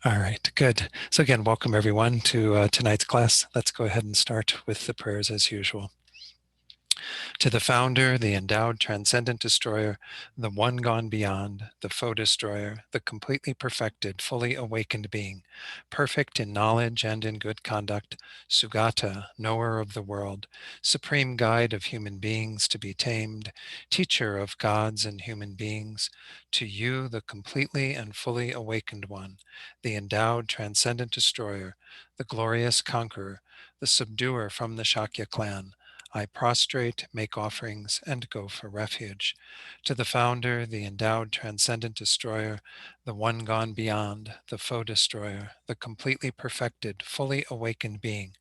All right, good. So again, welcome everyone to tonight's class. Let's go ahead and start with the prayers as usual. To the founder, the endowed transcendent destroyer, the one gone beyond, the foe destroyer, the completely perfected, fully awakened being, perfect in knowledge and in good conduct, Sugata, knower of the world, supreme guide of human beings to be tamed, teacher of gods and human beings, to you, the completely and fully awakened one, the endowed transcendent destroyer, the glorious conqueror, the subduer from the Shakya clan, I prostrate, make offerings, and go for refuge. To the founder, the endowed transcendent destroyer, the one gone beyond, the foe destroyer, the completely perfected, fully awakened being,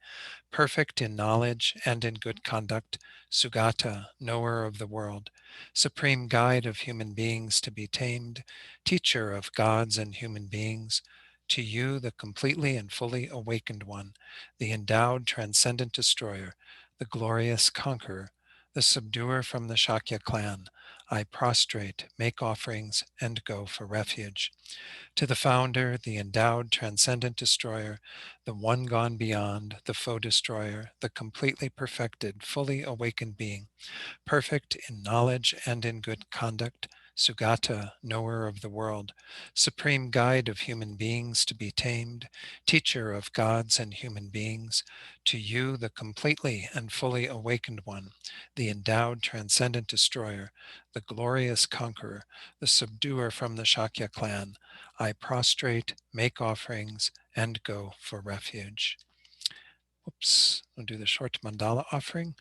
perfect in knowledge and in good conduct, Sugata, knower of the world, supreme guide of human beings to be tamed, teacher of gods and human beings, to you, the completely and fully awakened one, the endowed transcendent destroyer, the glorious conqueror, the subduer from the Shakya clan, I prostrate, make offerings, and go for refuge. To the founder, the endowed transcendent destroyer, the one gone beyond, the foe destroyer, the completely perfected, fully awakened being, perfect in knowledge and in good conduct, Sugata, knower of the world, supreme guide of human beings to be tamed, teacher of gods and human beings, to you, the completely and fully awakened one, the endowed transcendent destroyer, the glorious conqueror, the subduer from the Shakya clan, I prostrate, make offerings, and go for refuge. Oops, we'll do the short mandala offering.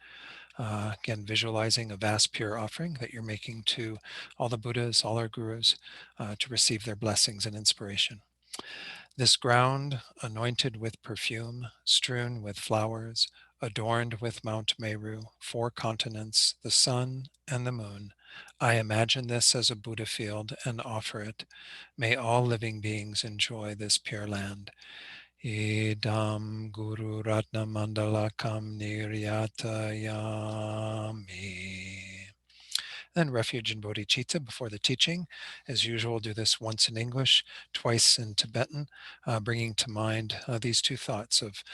Again, visualizing a vast pure offering that you're making to all the Buddhas, all our gurus, to receive their blessings and inspiration. This ground, anointed with perfume, strewn with flowers, adorned with Mount Meru, 4 continents, the sun and the moon, I imagine this as a Buddha field and offer it. May all living beings enjoy this pure land. Idam Guru Ratna Mandalakam Niryatayami. Then refuge in bodhicitta before the teaching. As usual, do this once in English, twice in Tibetan, bringing to mind these two thoughts of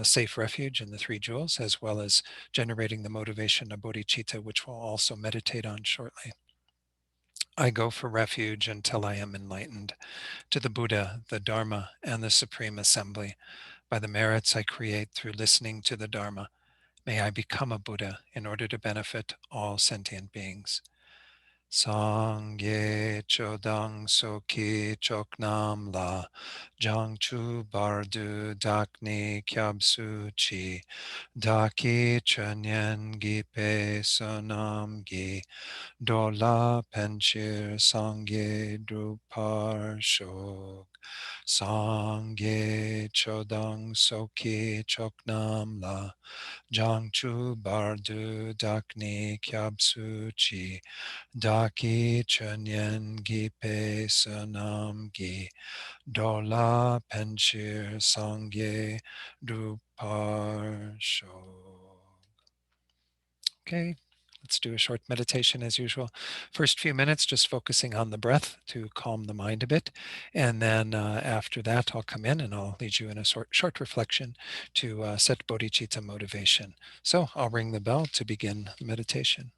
safe refuge and the 3 jewels, as well as generating the motivation of bodhicitta, which we'll also meditate on shortly. I go for refuge until I am enlightened. To the Buddha, the Dharma, and the Supreme Assembly, by the merits I create through listening to the Dharma, may I become a Buddha in order to benefit all sentient beings. Sangye chodang soki choknam la jangchu bardu dakni kyabsu chi daki chanyen gipe sonam gi dola penchir sangye drupar shok sangye chodang soki choknam la jangchu bardu dakni kyabsu chi daki chanyen gipe sanam gi dola penchir sangye drupar shok. Okay, let's do a short meditation as usual. First few minutes, just focusing on the breath to calm the mind a bit. And then after that, I'll come in and I'll lead you in a short reflection to set bodhicitta motivation. So I'll ring the bell to begin the meditation.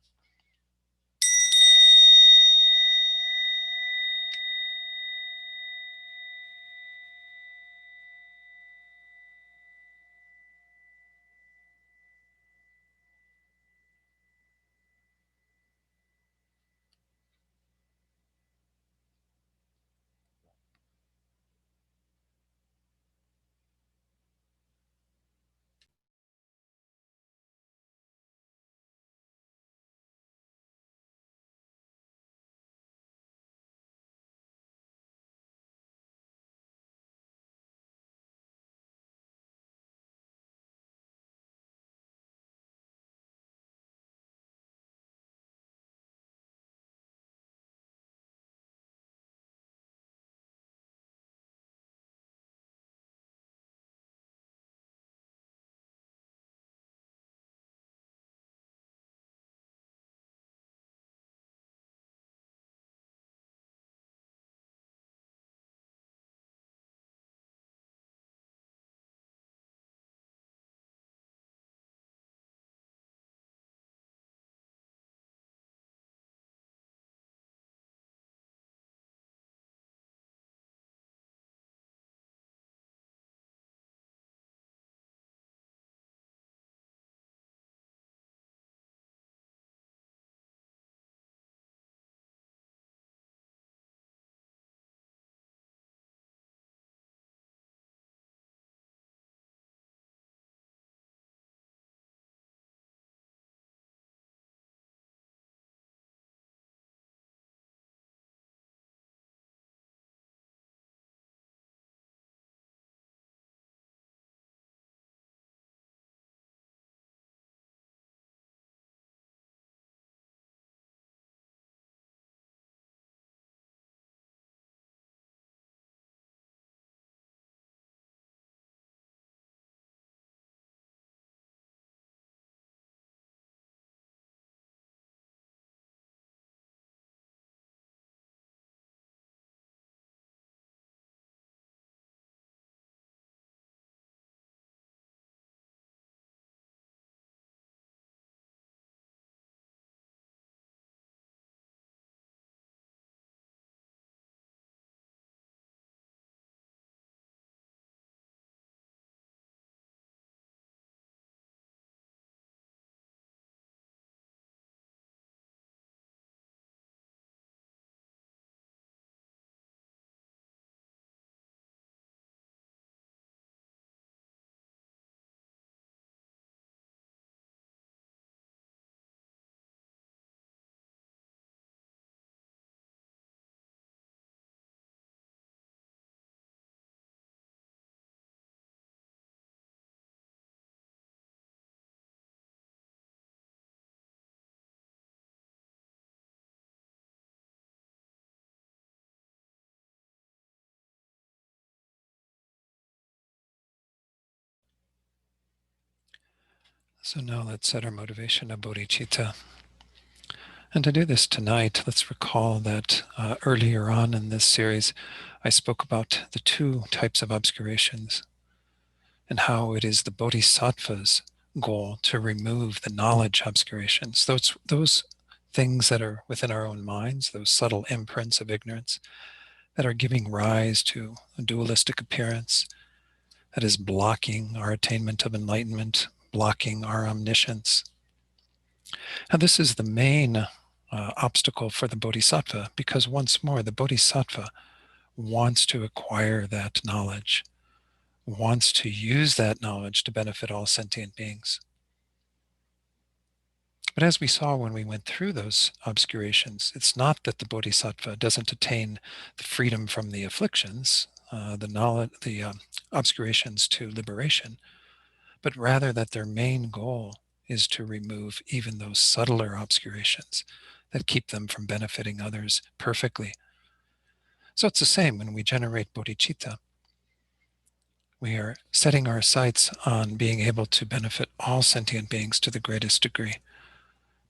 So now let's set our motivation of bodhicitta. And to do this tonight, let's recall that earlier on in this series, I spoke about the two types of obscurations and how it is the bodhisattva's goal to remove the knowledge obscurations, those things that are within our own minds, those subtle imprints of ignorance that are giving rise to a dualistic appearance that is blocking our attainment of enlightenment, blocking our omniscience. And this is the main obstacle for the bodhisattva, because once more, the bodhisattva wants to acquire that knowledge, wants to use that knowledge to benefit all sentient beings. But as we saw when we went through those obscurations, it's not that the bodhisattva doesn't attain the freedom from the afflictions, the obscurations to liberation, but rather that their main goal is to remove even those subtler obscurations that keep them from benefiting others perfectly. So it's the same when we generate bodhicitta. We are setting our sights on being able to benefit all sentient beings to the greatest degree,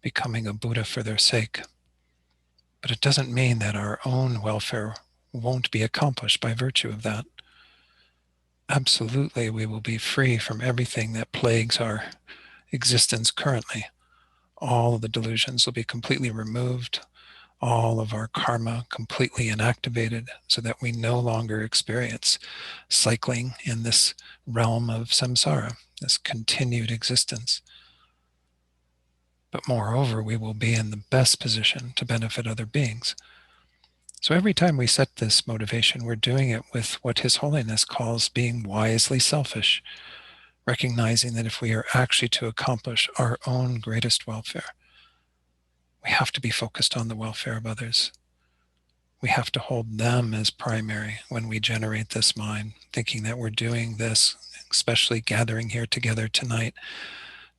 becoming a Buddha for their sake. But it doesn't mean that our own welfare won't be accomplished by virtue of that. Absolutely, we will be free from everything that plagues our existence currently. All of the delusions will be completely removed, all of our karma completely inactivated, so that we no longer experience cycling in this realm of samsara, this continued existence. But moreover, we will be in the best position to benefit other beings. So every time we set this motivation, we're doing it with what His Holiness calls being wisely selfish, recognizing that if we are actually to accomplish our own greatest welfare, we have to be focused on the welfare of others. We have to hold them as primary when we generate this mind, thinking that we're doing this, especially gathering here together tonight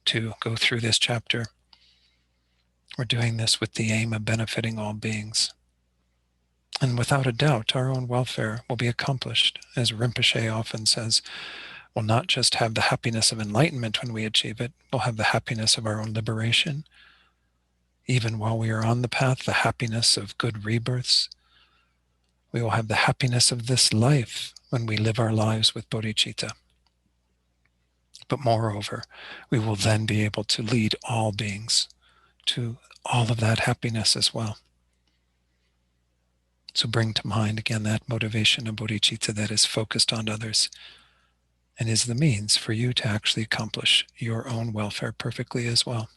to go through this chapter. We're doing this with the aim of benefiting all beings. And without a doubt, our own welfare will be accomplished. As Rinpoche often says, we'll not just have the happiness of enlightenment when we achieve it, we'll have the happiness of our own liberation. Even while we are on the path, the happiness of good rebirths. We will have the happiness of this life when we live our lives with bodhicitta. But moreover, we will then be able to lead all beings to all of that happiness as well. So bring to mind again that motivation of bodhicitta that is focused on others and is the means for you to actually accomplish your own welfare perfectly as well.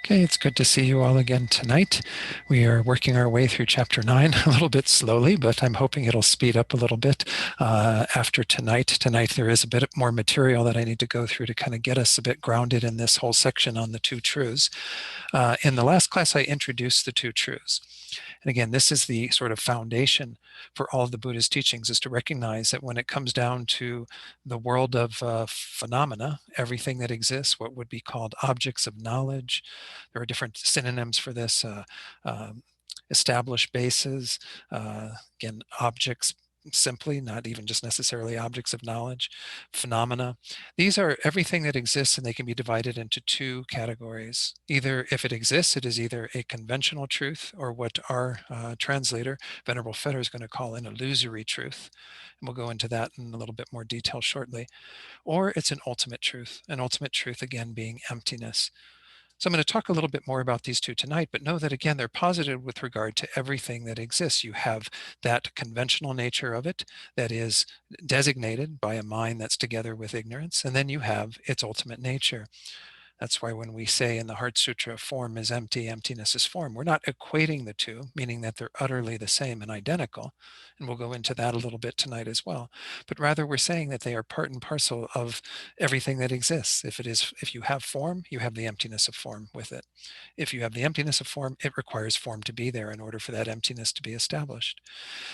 Okay, it's good to see you all again tonight. We are working our way through chapter 9 a little bit slowly, but I'm hoping it'll speed up a little bit after tonight. Tonight there is a bit more material that I need to go through to kind of get us a bit grounded in this whole section on the two truths. In the last class, I introduced the two truths. And again, this is the sort of foundation for all of the Buddha's teachings, is to recognize that when it comes down to the world of phenomena, everything that exists, what would be called objects of knowledge, there are different synonyms for this, established bases, again, objects simply, not even just necessarily objects of knowledge, phenomena. These are everything that exists, and they can be divided into two categories. Either, if it exists, it is either a conventional truth, or what our translator, Venerable Fetter, is going to call an illusory truth. And we'll go into that in a little bit more detail shortly. Or it's an ultimate truth again being emptiness. So I'm going to talk a little bit more about these two tonight, but know that again, they're positive with regard to everything that exists. You have that conventional nature of it that is designated by a mind that's together with ignorance, and then you have its ultimate nature. That's why when we say in the Heart Sutra, form is empty, emptiness is form, we're not equating the two, meaning that they're utterly the same and identical. And we'll go into that a little bit tonight as well. But rather, we're saying that they are part and parcel of everything that exists. If you have form, you have the emptiness of form with it. If you have the emptiness of form, it requires form to be there in order for that emptiness to be established.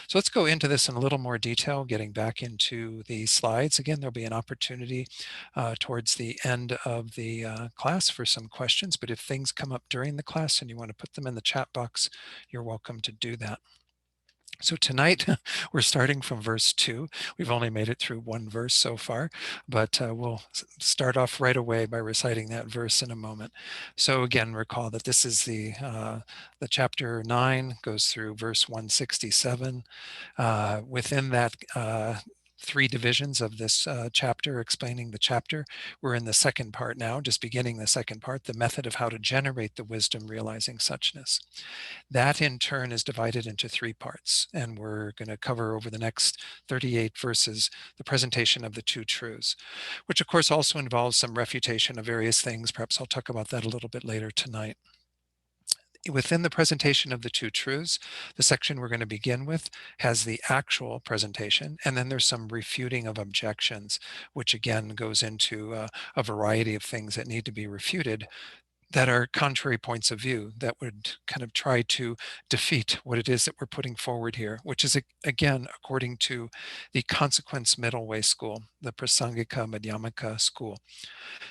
So let's go into this in a little more detail, getting back into the slides. Again, there'll be an opportunity towards the end of the class for some questions, but if things come up during the class and you want to put them in the chat box, you're welcome to do that. So tonight we're starting from verse 2. We've only made it through one verse so far, but we'll start off right away by reciting that verse in a moment. So again, recall that this is the chapter 9 goes through verse 167. Within that 3 divisions of this chapter, explaining the chapter, we're in the second part now, just beginning the second part, the method of how to generate the wisdom realizing suchness. That in turn is divided into 3 parts, and we're going to cover over the next 38 verses the presentation of the 2 truths, which of course also involves some refutation of various things. Perhaps I'll talk about that a little bit later tonight. Within the presentation of the 2 truths, the section we're going to begin with has the actual presentation, and then there's some refuting of objections, which again goes into a variety of things that need to be refuted that are contrary points of view that would kind of try to defeat what it is that we're putting forward here, which is, again, according to the consequence middle way school, the Prasangika Madhyamaka school.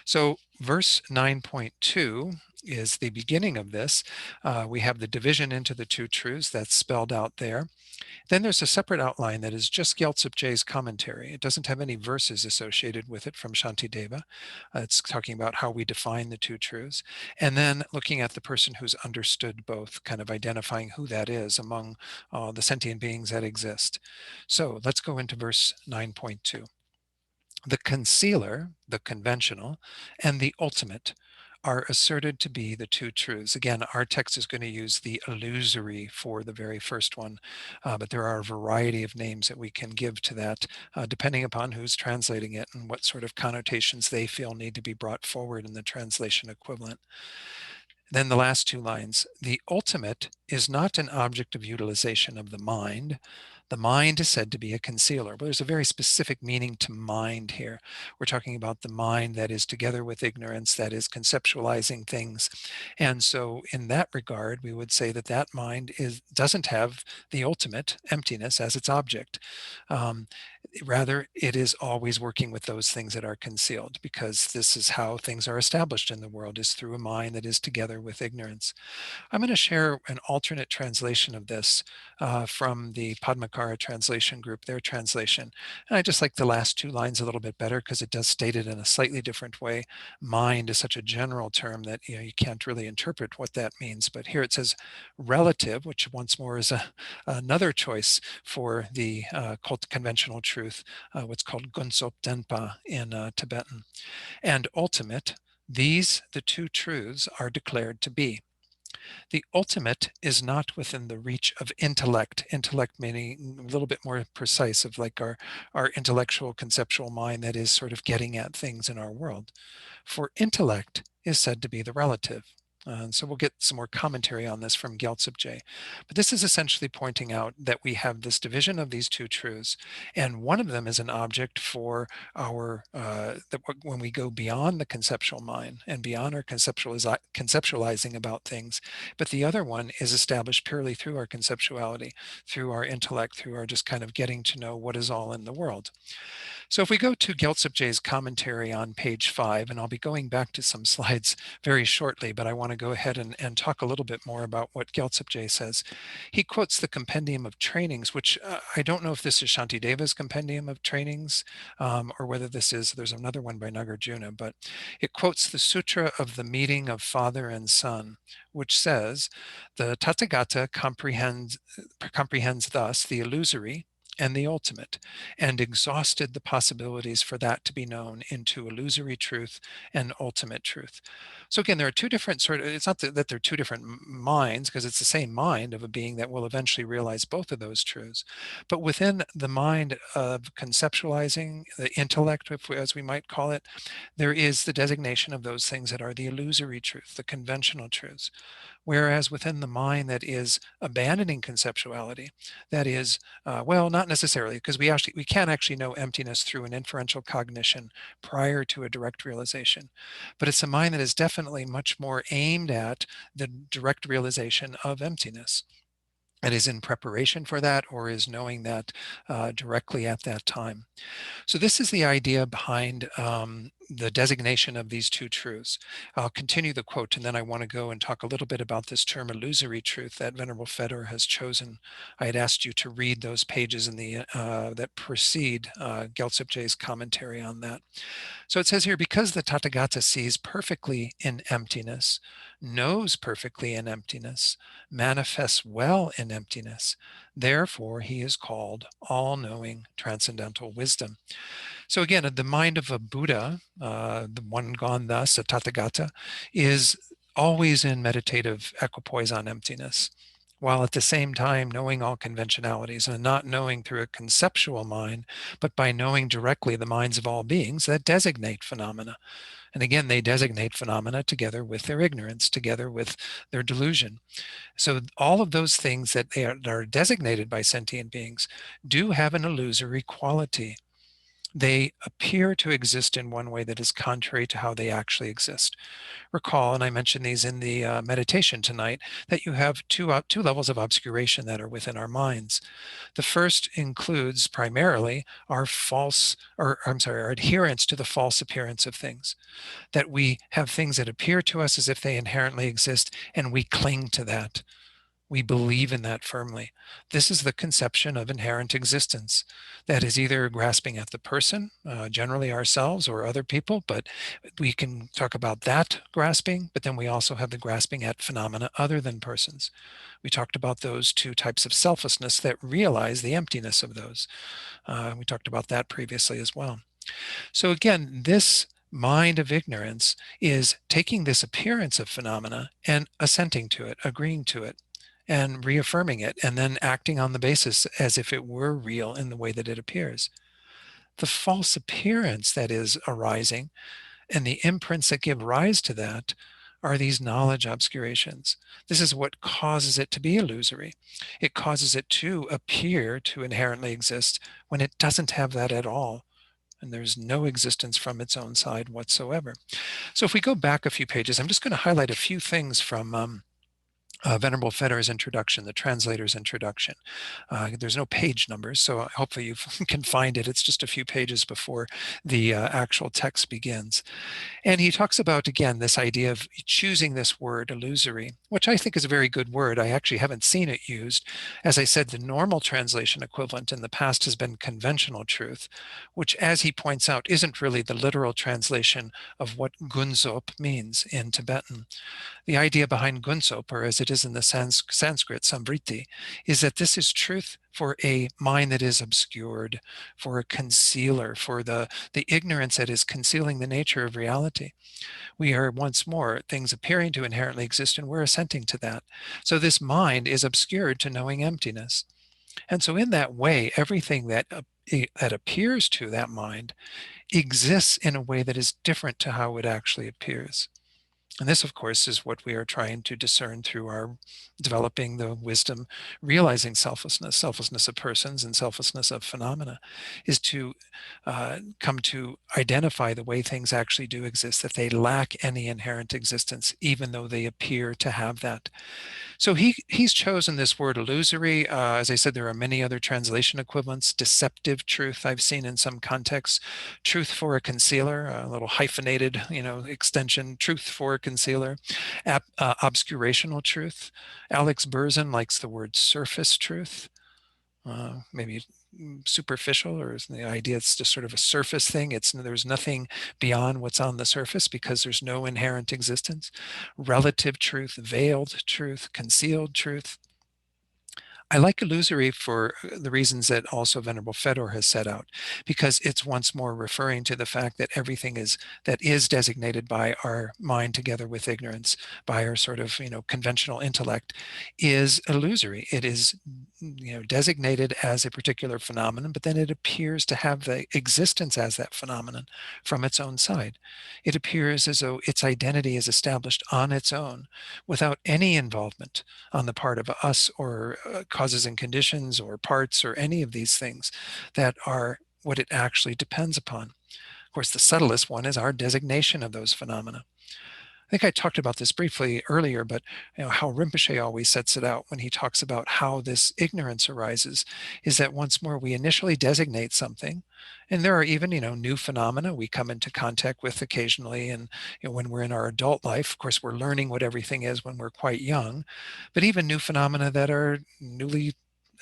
So verse 9.2 is the beginning of this. We have the division into the 2 truths that's spelled out there. Then there's a separate outline that is just Gyaltsab Je's commentary. It doesn't have any verses associated with it from Shantideva. It's talking about how we define the 2 truths. And then looking at the person who's understood both, kind of identifying who that is among the sentient beings that exist. So let's go into verse 9.2. The concealer, the conventional, and the ultimate are asserted to be the 2 truths. Again, our text is going to use the illusory for the very first one, but there are a variety of names that we can give to that, depending upon who's translating it and what sort of connotations they feel need to be brought forward in the translation equivalent. Then the last 2 lines, the ultimate is not an object of utilization of the mind. The mind is said to be a concealer, but there's a very specific meaning to mind here. We're talking about the mind that is together with ignorance, that is conceptualizing things. And so in that regard, we would say that that mind doesn't have the ultimate, emptiness, as its object. Rather, it is always working with those things that are concealed, because this is how things are established in the world, is through a mind that is together with ignorance. I'm going to share an alternate translation of this from the Padmakara translation group, their translation. And I just like the last 2 lines a little bit better because it does state it in a slightly different way. Mind is such a general term that you can't really interpret what that means. But here it says relative, which once more is another choice for the cult conventional truth, what's called Gunsop Denpa in Tibetan. And ultimate, these, the 2 truths, are declared to be. The ultimate is not within the reach of intellect meaning a little bit more precise, of like our intellectual conceptual mind that is sort of getting at things in our world. For intellect is said to be the relative. And so we'll get some more commentary on this from Gyaltsab Je. But this is essentially pointing out that we have this division of these 2 truths, and one of them is an object for our, when we go beyond the conceptual mind and beyond our conceptualizing about things, but the other one is established purely through our conceptuality, through our intellect, through our just kind of getting to know what is all in the world. So if we go to Gyaltsab Je's commentary on page 5, and I'll be going back to some slides very shortly, but I want to go ahead and talk a little bit more about what Gyaltsab Je says. He quotes the Compendium of Trainings, which I don't know if this is Shantideva's Compendium of Trainings, or whether there's another one by Nagarjuna, but it quotes the Sutra of the Meeting of Father and Son, which says, the Tathagata comprehends thus the illusory and the ultimate, and exhausted the possibilities for that to be known into illusory truth and ultimate truth. So again, there are 2 different it's not that they're 2 different minds, because it's the same mind of a being that will eventually realize both of those truths. But within the mind of conceptualizing, the intellect, as we might call it, there is the designation of those things that are the illusory truth, the conventional truths. Whereas within the mind that is abandoning conceptuality, that is, well, not necessarily, because we can't actually know emptiness through an inferential cognition prior to a direct realization. But it's a mind that is definitely much more aimed at the direct realization of emptiness, and is in preparation for that, or is knowing that directly at that time. So this is the idea behind the designation of these two truths. I'll continue the quote, and then I want to go and talk a little bit about this term illusory truth that Venerable Fedor has chosen. I had asked you to read those pages in the that precede Gyaltsabje's commentary on that. So it says here, because the Tathagata sees perfectly in emptiness, knows perfectly in emptiness, manifests well in emptiness, therefore he is called all-knowing transcendental wisdom. So again, the mind of a Buddha, the one gone thus, a Tathagata, is always in meditative equipoise on emptiness, while at the same time knowing all conventionalities and not knowing through a conceptual mind, but by knowing directly the minds of all beings that designate phenomena. And again, they designate phenomena together with their ignorance, together with their delusion. So all of those things that are designated by sentient beings do have an illusory quality. They appear to exist in one way that is contrary to how they actually exist. Recall, and I mentioned these in the meditation tonight, that you have two levels of obscuration that are within our minds. The first includes primarily our our adherence to the false appearance of things, that we have things that appear to us as if they inherently exist, and we cling to that. We believe in that firmly. This is the conception of inherent existence that is either grasping at the person, generally ourselves or other people, but we can talk about that grasping, but then we also have the grasping at phenomena other than persons. We talked about those two types of selflessness that realize the emptiness of those. We talked about that previously as well. So again, this mind of ignorance is taking this appearance of phenomena and assenting to it, agreeing to it, and reaffirming it, and then acting on the basis as if it were real in the way that it appears. The false appearance that is arising and the imprints that give rise to that are these knowledge obscurations. This is what causes it to be illusory. It causes it to appear to inherently exist when it doesn't have that at all. And there's no existence from its own side whatsoever. So if we go back a few pages, I'm just going to highlight a few things from Venerable Fedor's introduction, the translator's introduction. There's no page numbers, so hopefully you can find it. It's just a few pages before the actual text begins. And he talks about, again, this idea of choosing this word illusory, which I think is a very good word. I actually haven't seen it used. As I said, the normal translation equivalent in the past has been conventional truth, which, as he points out, isn't really the literal translation of what Gunzop means in Tibetan. The idea behind Gunsop, or as it is in the Sanskrit Samvriti, is that this is truth for a mind that is obscured, for a concealer, for the ignorance that is concealing the nature of reality. We are, once more, things appearing to inherently exist, and we're assenting to that. So this mind is obscured to knowing emptiness. And so in that way, everything that appears to that mind exists in a way that is different to how it actually appears. And this, of course, is what we are trying to discern through our developing the wisdom, realizing selflessness of persons and selflessness of phenomena, is to come to identify the way things actually do exist, that they lack any inherent existence, even though they appear to have that. So he's chosen this word illusory. As I said, there are many other translation equivalents. Deceptive truth I've seen in some contexts. Truth for a concealer, a little hyphenated, extension. Truth for a concealer. Obscurational truth. Alex Berzin likes the word surface truth. Maybe superficial, or is the idea it's just sort of a surface thing. There's nothing beyond what's on the surface because there's no inherent existence. Relative truth, veiled truth, concealed truth. I like illusory for the reasons that also Venerable Fedor has set out, because it's once more referring to the fact that everything that is designated by our mind together with ignorance, by our sort of conventional intellect, is illusory. It is designated as a particular phenomenon, but then it appears to have the existence as that phenomenon from its own side. It appears as though its identity is established on its own without any involvement on the part of us or causes and conditions or parts or any of these things that are what it actually depends upon. Of course, the subtlest one is our designation of those phenomena. think I talked about this briefly earlier, but how Rinpoche always sets it out when he talks about how this ignorance arises is that once more we initially designate something, and there are even new phenomena we come into contact with occasionally, and when we're in our adult life, of course, we're learning what everything is when we're quite young, but even new phenomena that are newly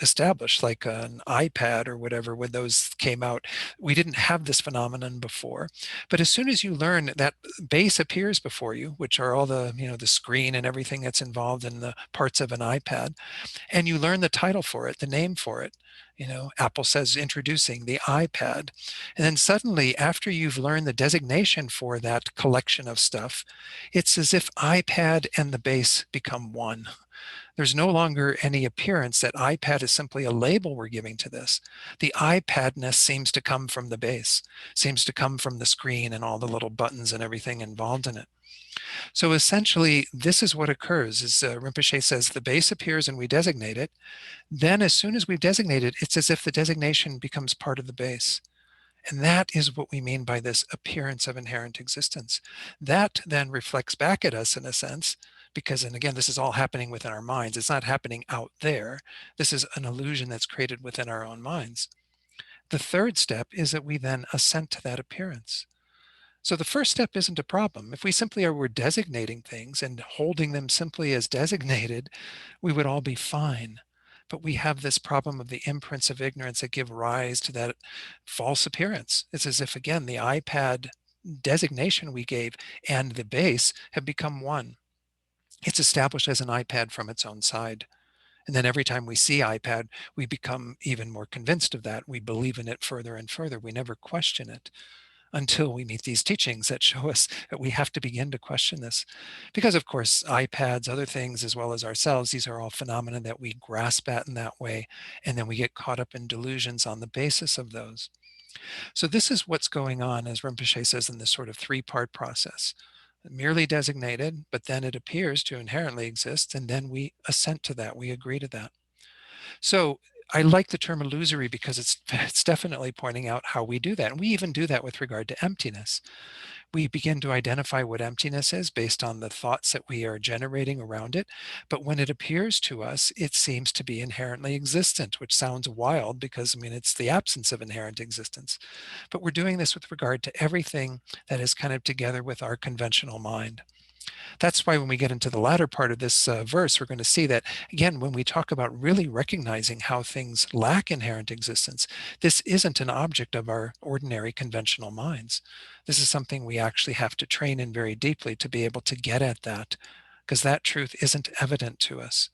established, like an iPad or whatever, when those came out, we didn't have this phenomenon before. But as soon as you learn that base appears before you, which are all the the screen and everything that's involved in the parts of an iPad, and you learn the title for it, the name for it, Apple says introducing the iPad, and then suddenly after you've learned the designation for that collection of stuff, it's as if iPad and the base become one. There's no longer any appearance that iPad is simply a label we're giving to this. The iPadness seems to come from the base, seems to come from the screen and all the little buttons and everything involved in it. So essentially, this is what occurs, is Rinpoche says the base appears and we designate it. Then as soon as we've designated, it's as if the designation becomes part of the base. And that is what we mean by this appearance of inherent existence. That then reflects back at us in a sense, because, and again, this is all happening within our minds. It's not happening out there. This is an illusion that's created within our own minds. The third step is that we then assent to that appearance. So the first step isn't a problem. If we simply were designating things and holding them simply as designated, we would all be fine. But we have this problem of the imprints of ignorance that give rise to that false appearance. It's as if, again, the iPad designation we gave and the base have become one. It's established as an iPad from its own side. And then every time we see iPad, we become even more convinced of that. We believe in it further and further. We never question it until we meet these teachings that show us that we have to begin to question this. Because of course, iPads, other things, as well as ourselves, these are all phenomena that we grasp at in that way, and then we get caught up in delusions on the basis of those. So this is what's going on, as Rinpoche says, in this sort of three-part process. Merely designated, but then it appears to inherently exist, and then we assent to that, we agree to that. So I like the term illusory because it's definitely pointing out how we do that. And we even do that with regard to emptiness. We begin to identify what emptiness is based on the thoughts that we are generating around it. But when it appears to us, it seems to be inherently existent, which sounds wild because, it's the absence of inherent existence. But we're doing this with regard to everything that is kind of together with our conventional mind. That's why when we get into the latter part of this verse, we're going to see that, again, when we talk about really recognizing how things lack inherent existence, this isn't an object of our ordinary conventional minds. This is something we actually have to train in very deeply to be able to get at that, because that truth isn't evident to us.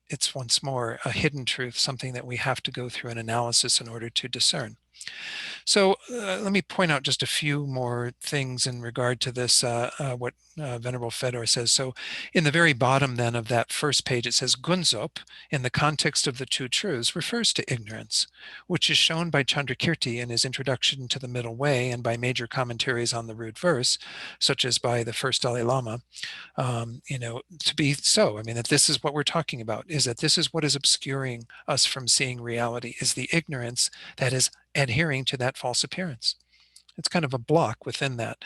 It's once more a hidden truth, something that we have to go through an analysis in order to discern. So let me point out just a few more things in regard to this, what Venerable Fedor says. So in the very bottom then of that first page, it says Gunzop, in the context of the two truths, refers to ignorance, which is shown by Chandrakirti in his introduction to the Middle Way and by major commentaries on the root verse, such as by the first Dalai Lama, to be so. That this is what we're talking about, is that this is what is obscuring us from seeing reality, is the ignorance that is adhering to that false appearance. It's kind of a block within that.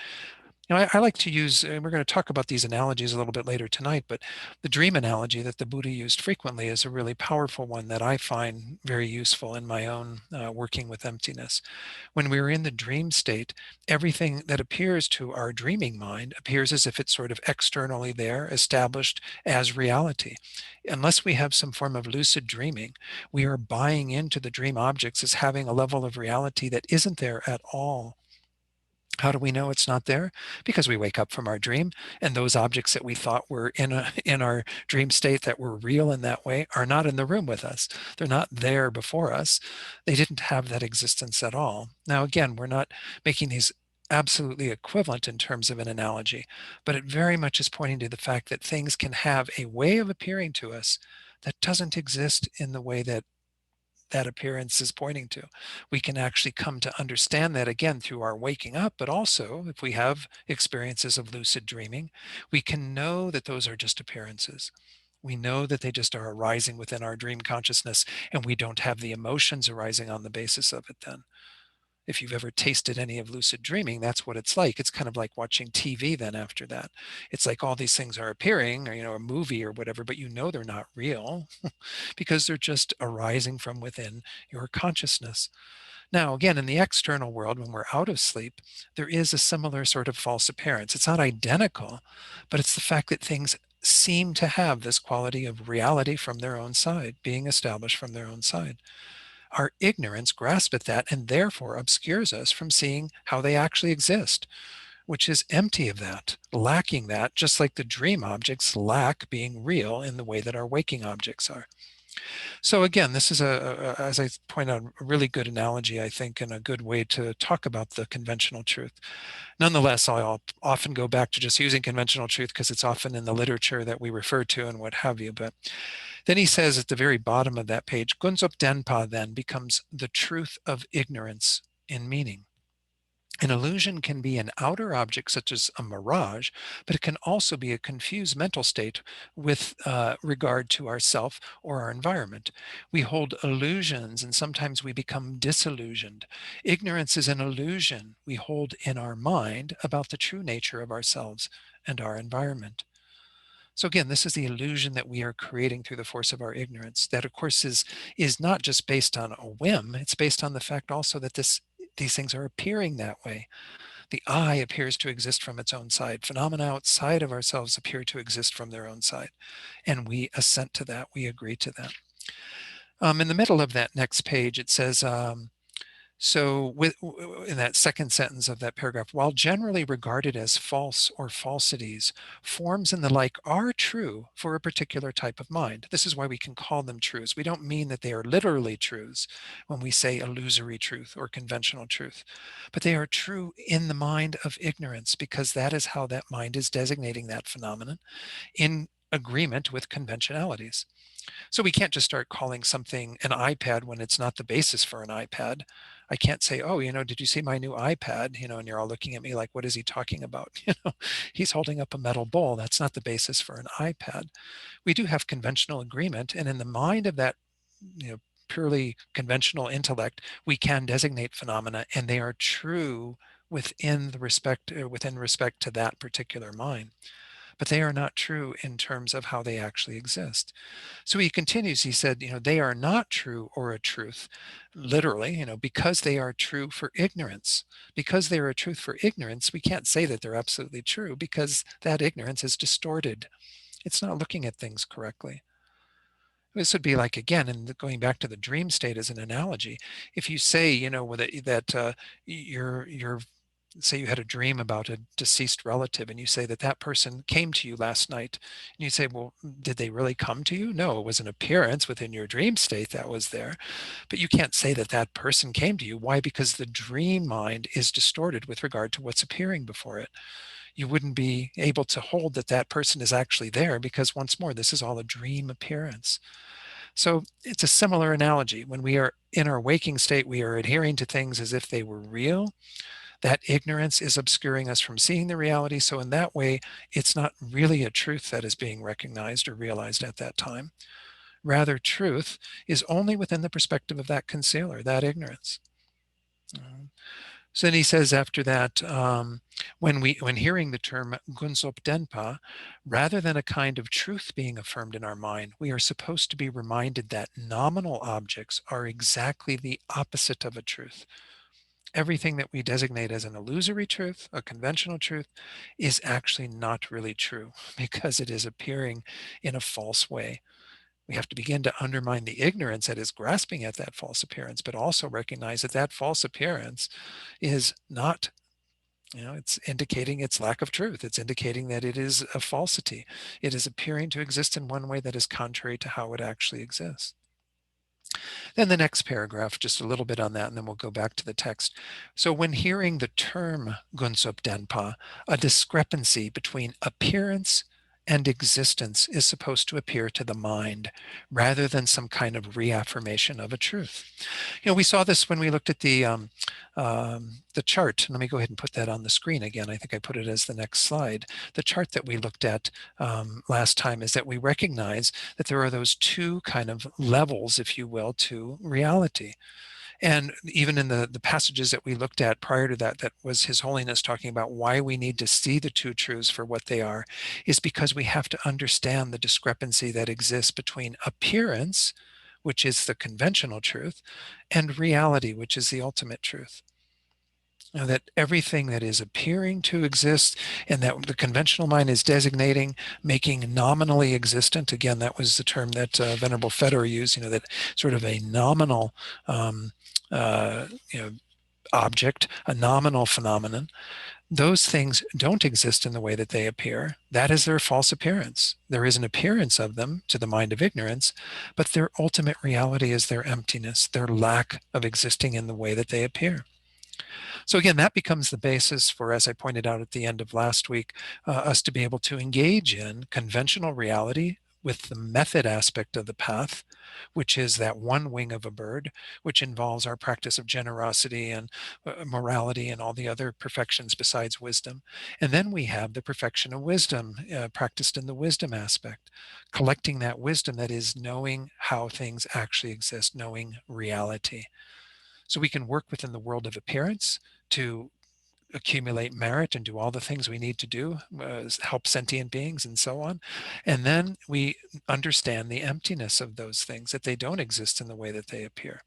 I like to use, and we're going to talk about these analogies a little bit later tonight, but the dream analogy that the Buddha used frequently is a really powerful one that I find very useful in my own working with emptiness. When we're in the dream state, everything that appears to our dreaming mind appears as if it's sort of externally there, established as reality. Unless we have some form of lucid dreaming, we are buying into the dream objects as having a level of reality that isn't there at all. How do we know it's not there? Because we wake up from our dream, and those objects that we thought were in our dream state that were real in that way are not in the room with us. They're not there before us. They didn't have that existence at all. Now, again, we're not making these absolutely equivalent in terms of an analogy, but it very much is pointing to the fact that things can have a way of appearing to us that doesn't exist in the way that that appearance is pointing to. We can actually come to understand that again through our waking up, but also if we have experiences of lucid dreaming, we can know that those are just appearances. We know that they just are arising within our dream consciousness, and we don't have the emotions arising on the basis of it then. If you've ever tasted any of lucid dreaming, that's what it's like. It's kind of like watching TV then after that. It's like all these things are appearing, or, a movie or whatever, but they're not real because they're just arising from within your consciousness. Now, again, in the external world, when we're out of sleep, there is a similar sort of false appearance. It's not identical, but it's the fact that things seem to have this quality of reality from their own side, being established from their own side. Our ignorance grasps at that and therefore obscures us from seeing how they actually exist, which is empty of that, lacking that, just like the dream objects lack being real in the way that our waking objects are. So again, this is as I point out, a really good analogy, I think, and a good way to talk about the conventional truth. Nonetheless, I'll often go back to just using conventional truth because it's often in the literature that we refer to and what have you. But then he says at the very bottom of that page, Gunsop Denpa then becomes the truth of ignorance in meaning. An illusion can be an outer object such as a mirage, but it can also be a confused mental state with regard to ourself or our environment. We hold illusions and sometimes we become disillusioned. Ignorance is an illusion we hold in our mind about the true nature of ourselves and our environment. So again, this is the illusion that we are creating through the force of our ignorance. That, of course, is not just based on a whim. It's based on the fact also that these things are appearing that way. The I appears to exist from its own side. Phenomena outside of ourselves appear to exist from their own side. And we assent to that. We agree to that. In the middle of that next page, it says, so in that second sentence of that paragraph, while generally regarded as false or falsities, forms and the like are true for a particular type of mind. This is why we can call them truths. We don't mean that they are literally truths when we say illusory truth or conventional truth, but they are true in the mind of ignorance because that is how that mind is designating that phenomenon in agreement with conventionalities. So we can't just start calling something an iPad when it's not the basis for an iPad. I can't say, oh, did you see my new iPad? And you're all looking at me like, what is he talking about? He's holding up a metal bowl. That's not the basis for an iPad. We do have conventional agreement. And in the mind of that, purely conventional intellect, we can designate phenomena and they are true within respect to that particular mind. But they are not true in terms of how they actually exist. So he continues, he said, they are not true or a truth, literally, because they are true for ignorance. Because they are a truth for ignorance, we can't say that they're absolutely true because that ignorance is distorted. It's not looking at things correctly. This would be like, again, and going back to the dream state as an analogy, if you say, that you're say you had a dream about a deceased relative and you say that person came to you last night, and you say, well, did they really come to you? No, it was an appearance within your dream state that was there, but you can't say that person came to you. Why? Because the dream mind is distorted with regard to what's appearing before it. You wouldn't be able to hold that person is actually there because, once more, this is all a dream appearance. So it's a similar analogy. When we are in our waking state, we are adhering to things as if they were real. That ignorance is obscuring us from seeing the reality. So in that way, it's not really a truth that is being recognized or realized at that time. Rather, truth is only within the perspective of that concealer, that ignorance. So then he says after that, when hearing the term Gunsop Denpa, rather than a kind of truth being affirmed in our mind, we are supposed to be reminded that nominal objects are exactly the opposite of a truth. Everything that we designate as an illusory truth, a conventional truth, is actually not really true because it is appearing in a false way. We have to begin to undermine the ignorance that is grasping at that false appearance, but also recognize that false appearance is not, it's indicating its lack of truth. It's indicating that it is a falsity. It is appearing to exist in one way that is contrary to how it actually exists. Then the next paragraph, just a little bit on that, and then we'll go back to the text. So when hearing the term Gunsop Denpa, a discrepancy between appearance and existence is supposed to appear to the mind rather than some kind of reaffirmation of a truth. We saw this when we looked at the chart. Let me go ahead and put that on the screen again. I think I put it as the next slide. The chart that we looked at last time is that we recognize that there are those two kind of levels, if you will, to reality. And even in the passages that we looked at prior to that, that was His Holiness talking about why we need to see the two truths for what they are, is because we have to understand the discrepancy that exists between appearance, which is the conventional truth, and reality, which is the ultimate truth. Now, that everything that is appearing to exist and that the conventional mind is designating, making nominally existent, again, that was the term that Venerable Fedor used, that sort of a nominal uh, object, a nominal phenomenon, those things don't exist in the way that they appear. That is their false appearance. There is an appearance of them to the mind of ignorance, but their ultimate reality is their emptiness, their lack of existing in the way that they appear. So again, that becomes the basis for, as I pointed out at the end of last week, us to be able to engage in conventional reality with the method aspect of the path, which is that one wing of a bird, which involves our practice of generosity and morality and all the other perfections besides wisdom. And then we have the perfection of wisdom practiced in the wisdom aspect, collecting that wisdom that is knowing how things actually exist, knowing reality. So we can work within the world of appearance to accumulate merit and do all the things we need to do, help sentient beings and so on. And then we understand the emptiness of those things, that they don't exist in the way that they appear.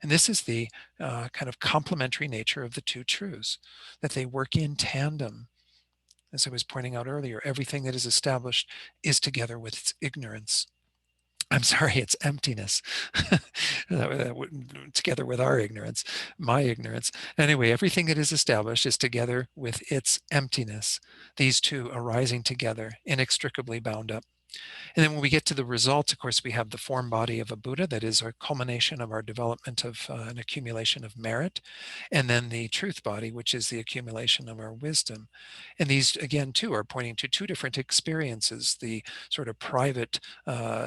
And this is the kind of complementary nature of the two truths, that they work in tandem. As I was pointing out earlier, everything that is established is together with its ignorance. I'm sorry, it's emptiness, together with our ignorance, my ignorance. Anyway, everything that is established is together with its emptiness, these two arising together, inextricably bound up. And then when we get to the result, of course, we have the form body of a Buddha, that is our culmination of our development of an accumulation of merit. And then the truth body, which is the accumulation of our wisdom. And these, again, too, are pointing to two different experiences. The sort of private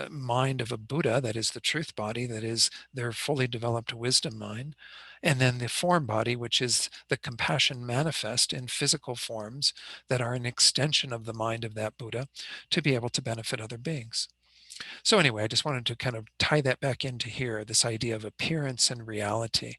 mind of a Buddha, that is the truth body, that is their fully developed wisdom mind. And then the form body, which is the compassion manifest in physical forms that are an extension of the mind of that Buddha to be able to benefit other beings. So anyway, I just wanted to kind of tie that back into here, this idea of appearance and reality.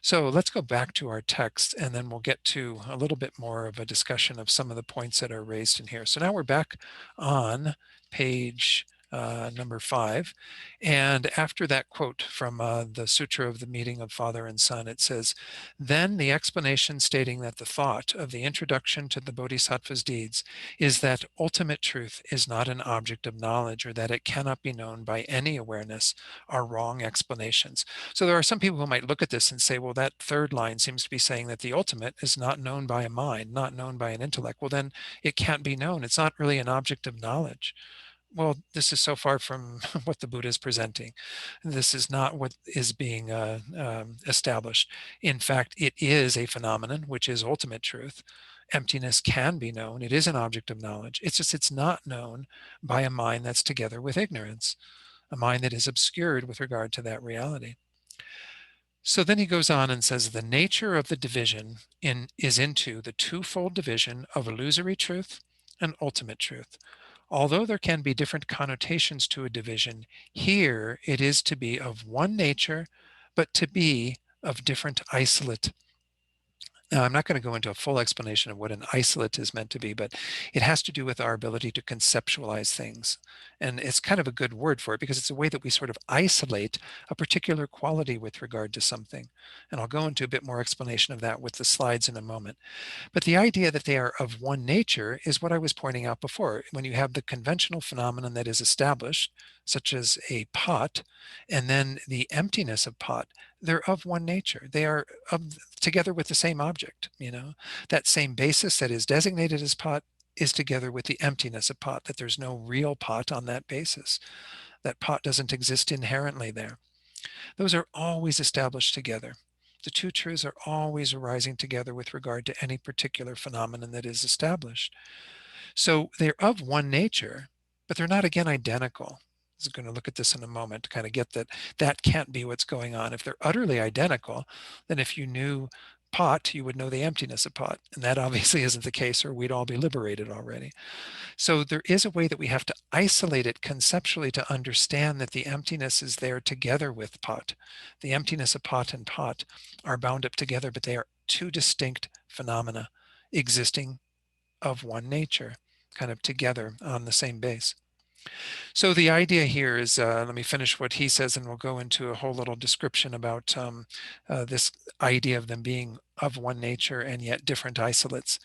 So let's go back to our text, and then we'll get to a little bit more of a discussion of some of the points that are raised in here. So now we're back on page number 5. And after that quote from the Sutra of the Meeting of Father and Son, it says, then the explanation stating that the thought of the introduction to the Bodhisattva's deeds is that ultimate truth is not an object of knowledge, or that it cannot be known by any awareness, are wrong explanations. So there are some people who might look at this and say, well, that third line seems to be saying that the ultimate is not known by a mind, not known by an intellect. Well, then it can't be known. It's not really an object of knowledge. Well, this is so far from what the Buddha is presenting. This is not what is being established. In fact, it is a phenomenon, which is ultimate truth. Emptiness can be known. It is an object of knowledge. It's just it's not known by a mind that's together with ignorance, a mind that is obscured with regard to that reality. So then he goes on and says, the nature of the division is into the twofold division of illusory truth and ultimate truth. Although there can be different connotations to a division, here it is to be of one nature, but to be of different isolate. Now, I'm not going to go into a full explanation of what an isolate is meant to be, but it has to do with our ability to conceptualize things. And it's kind of a good word for it because it's a way that we sort of isolate a particular quality with regard to something. And I'll go into a bit more explanation of that with the slides in a moment. But the idea that they are of one nature is what I was pointing out before. When you have the conventional phenomenon that is established, such as a pot, and then the emptiness of pot, they're of one nature. They are together with the same object. That same basis that is designated as pot is together with the emptiness of pot, that there's no real pot on that basis. That pot doesn't exist inherently there. Those are always established together. The two truths are always arising together with regard to any particular phenomenon that is established. So they're of one nature, but they're not, again, identical. I'm going to look at this in a moment to kind of get that can't be what's going on. If they're utterly identical, then if you knew pot, you would know the emptiness of pot. And that obviously isn't the case, or we'd all be liberated already. So there is a way that we have to isolate it conceptually to understand that the emptiness is there together with pot. The emptiness of pot and pot are bound up together, but they are two distinct phenomena existing of one nature, kind of together on the same base. So the idea here is, let me finish what he says, and we'll go into a whole little description about this idea of them being of one nature and yet different isolates.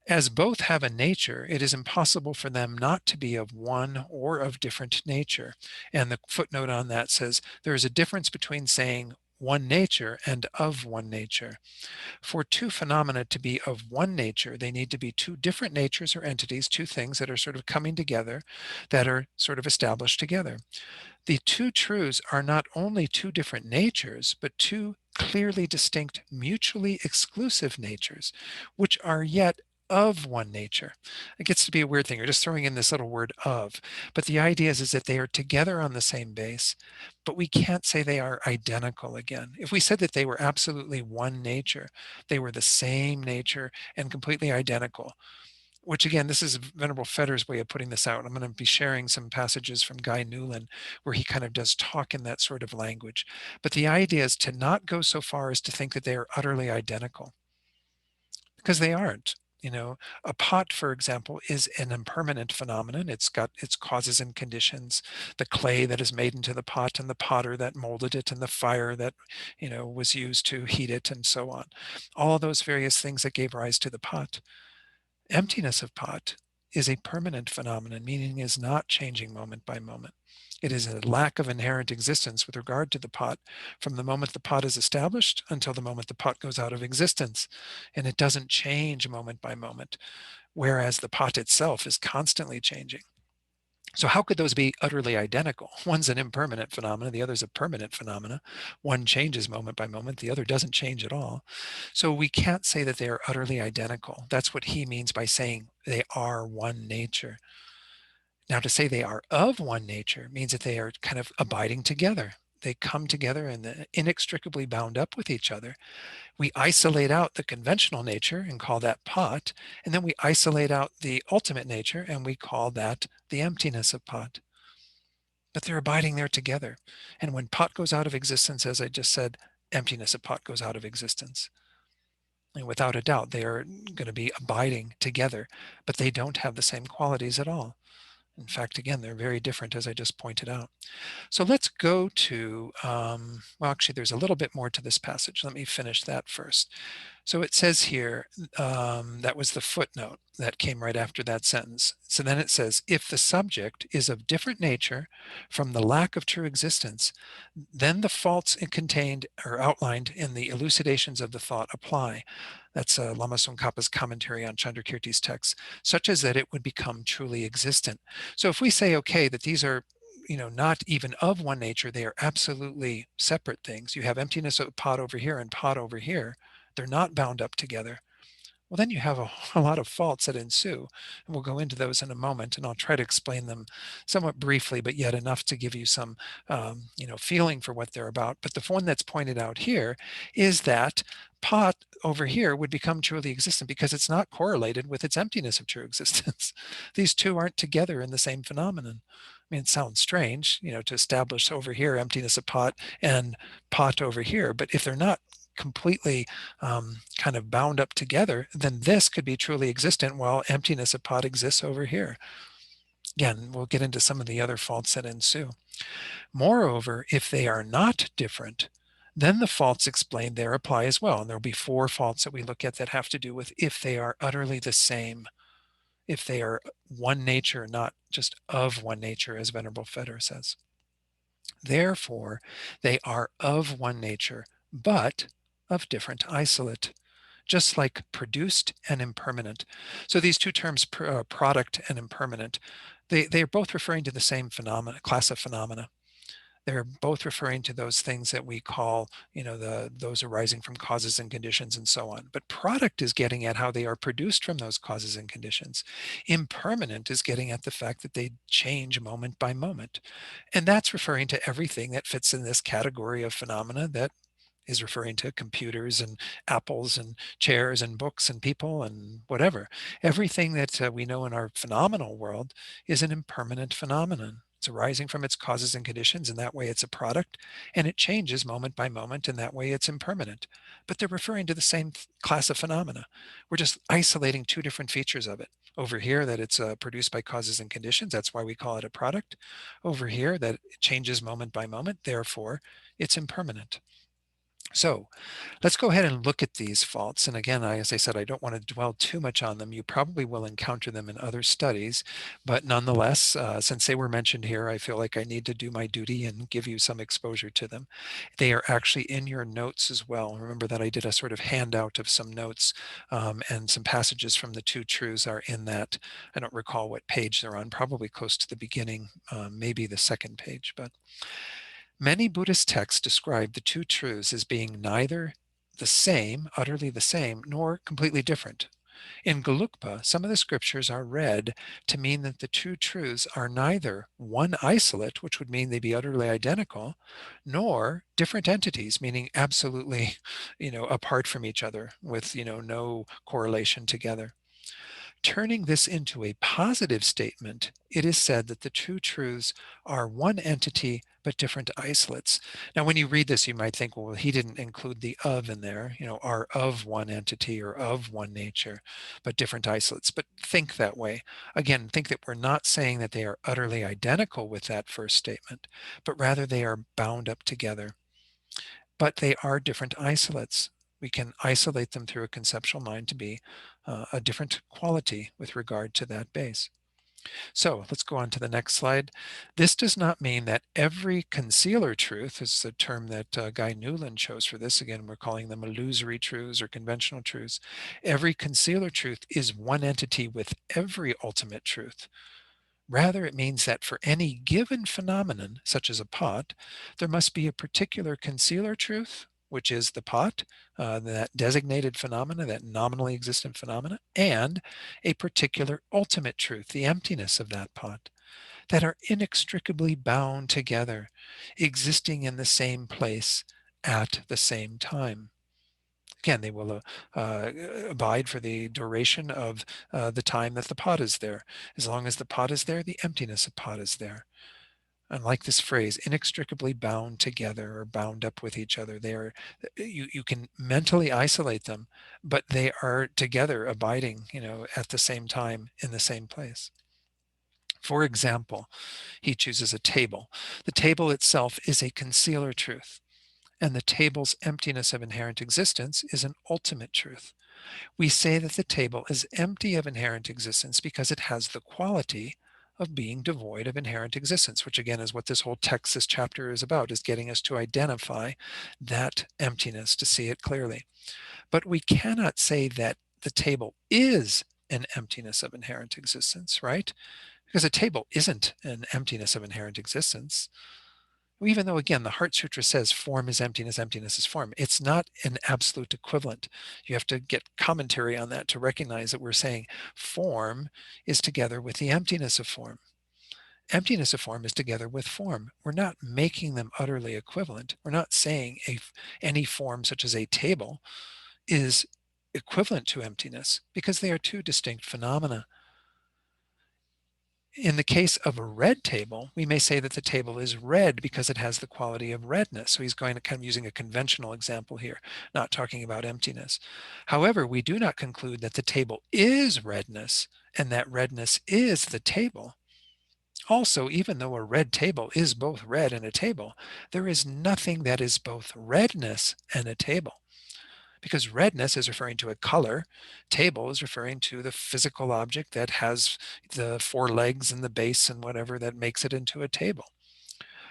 As both have a nature, it is impossible for them not to be of one or of different nature. And the footnote on that says, there is a difference between saying one nature and of one nature. For two phenomena to be of one nature, they need to be two different natures or entities, two things that are sort of coming together, that are sort of established together. The two truths are not only two different natures, but two clearly distinct, mutually exclusive natures, which are yet of one nature. It gets to be a weird thing. You're just throwing in this little word of. But the idea is that they are together on the same base, but we can't say they are identical again. If we said that they were absolutely one nature, they were the same nature and completely identical, which again, this is Venerable Fetter's way of putting this out. I'm going to be sharing some passages from Guy Newland where he kind of does talk in that sort of language. But the idea is to not go so far as to think that they are utterly identical, because they aren't. You know, a pot, for example, is an impermanent phenomenon. It's got its causes and conditions, the clay that is made into the pot and the potter that molded it and the fire that, you know, was used to heat it and so on. All of those various things that gave rise to the pot. Emptiness of pot is a permanent phenomenon, meaning is not changing moment by moment. It is a lack of inherent existence with regard to the pot from the moment the pot is established until the moment the pot goes out of existence. And it doesn't change moment by moment, whereas the pot itself is constantly changing. So how could those be utterly identical? One's an impermanent phenomena, the other's a permanent phenomena. One changes moment by moment, the other doesn't change at all. So we can't say that they are utterly identical. That's what he means by saying they are one nature. Now, to say they are of one nature means that they are kind of abiding together. They come together and inextricably bound up with each other. We isolate out the conventional nature and call that pot, and then we isolate out the ultimate nature and we call that the emptiness of pot. But they're abiding there together. And when pot goes out of existence, as I just said, emptiness of pot goes out of existence. And without a doubt, they are going to be abiding together, but they don't have the same qualities at all. In fact, again, they're very different, as I just pointed out. So let's go to, well, actually, there's a little bit more to this passage. Let me finish that first. So it says here, that was the footnote that came right after that sentence. So then it says, if the subject is of different nature from the lack of true existence, then the faults contained or outlined in the elucidations of the thought apply. That's Lama Tsongkhapa's commentary on Chandrakirti's text, such as that it would become truly existent. So if we say, okay, that these are, you know, not even of one nature, they are absolutely separate things. You have emptiness of pot over here and pot over here. They're not bound up together. Well, then you have a lot of faults that ensue. And we'll go into those in a moment, and I'll try to explain them somewhat briefly, but yet enough to give you some, you know, feeling for what they're about. But the one that's pointed out here is that pot over here would become truly existent because it's not correlated with its emptiness of true existence. These two aren't together in the same phenomenon. I mean, it sounds strange, you know, to establish over here emptiness of pot and pot over here, but if they're not completely kind of bound up together, then this could be truly existent while emptiness of pot exists over here. Again, we'll get into some of the other faults that ensue. Moreover, if they are not different, then the faults explained there apply as well. And there'll be four faults that we look at that have to do with if they are utterly the same, if they are one nature, not just of one nature, as Venerable Fetter says. Therefore, they are of one nature, but of different isolate, just like produced and impermanent. So these two terms, product and impermanent, they are both referring to the same phenomena, class of phenomena. They're both referring to those things that we call, you know, those arising from causes and conditions and so on. But product is getting at how they are produced from those causes and conditions. Impermanent is getting at the fact that they change moment by moment. And that's referring to everything that fits in this category of phenomena that is referring to computers and apples and chairs and books and people and whatever. Everything that we know in our phenomenal world is an impermanent phenomenon. It's arising from its causes and conditions, and that way it's a product, and it changes moment by moment, and that way it's impermanent. But they're referring to the same class of phenomena. We're just isolating two different features of it. Over here, that it's produced by causes and conditions, that's why we call it a product. Over here, that it changes moment by moment, therefore it's impermanent. So let's go ahead and look at these faults. And again, as I said, I don't want to dwell too much on them. You probably will encounter them in other studies, but nonetheless, since they were mentioned here, I feel like I need to do my duty and give you some exposure to them. They are actually in your notes as well. Remember that I did a sort of handout of some notes, and some passages from the Two Truths are in that. I don't recall what page they're on, probably close to the beginning, maybe the second page, but many Buddhist texts describe the two truths as being neither the same, utterly the same, nor completely different. In Gelugpa, some of the scriptures are read to mean that the two truths are neither one isolate, which would mean they be utterly identical, nor different entities, meaning absolutely, apart from each other with, no correlation together. Turning this into a positive statement, it is said that the two truths are one entity but different isolates. Now, when you read this, you might think, well, he didn't include the of in there, are of one entity or of one nature, but different isolates. But think that way. Again, think that we're not saying that they are utterly identical with that first statement, but rather they are bound up together. But they are different isolates. We can isolate them through a conceptual mind to be a different quality with regard to that base. So let's go on to the next slide. This does not mean that every concealer truth is the term that Guy Newland chose for this. Again, we're calling them illusory truths or conventional truths. Every concealer truth is one entity with every ultimate truth. Rather, it means that for any given phenomenon, such as a pot, there must be a particular concealer truth, which is the pot, that designated phenomena, that nominally existent phenomena, and a particular ultimate truth, the emptiness of that pot, that are inextricably bound together, existing in the same place at the same time. Again, they will abide for the duration of the time that the pot is there. As long as the pot is there, the emptiness of pot is there. And like this phrase, inextricably bound together or bound up with each other. They are, you can mentally isolate them, but they are together abiding, at the same time in the same place. For example, he chooses a table. The table itself is a concealer truth, and the table's emptiness of inherent existence is an ultimate truth. We say that the table is empty of inherent existence because it has the quality of being devoid of inherent existence, which again is what this whole text, this chapter is about, is getting us to identify that emptiness, to see it clearly. But we cannot say that the table is an emptiness of inherent existence, right? Because a table isn't an emptiness of inherent existence. Even though, again, the Heart Sutra says form is emptiness, emptiness is form, it's not an absolute equivalent. You have to get commentary on that to recognize that we're saying form is together with the emptiness of form. Emptiness of form is together with form. We're not making them utterly equivalent. We're not saying any form such as a table is equivalent to emptiness, because they are two distinct phenomena. In the case of a red table, we may say that the table is red because it has the quality of redness. So he's going to kind of using a conventional example here, not talking about emptiness. However, we do not conclude that the table is redness and that redness is the table. Also, even though a red table is both red and a table, there is nothing that is both redness and a table. Because redness is referring to a color, table is referring to the physical object that has the four legs and the base and whatever that makes it into a table.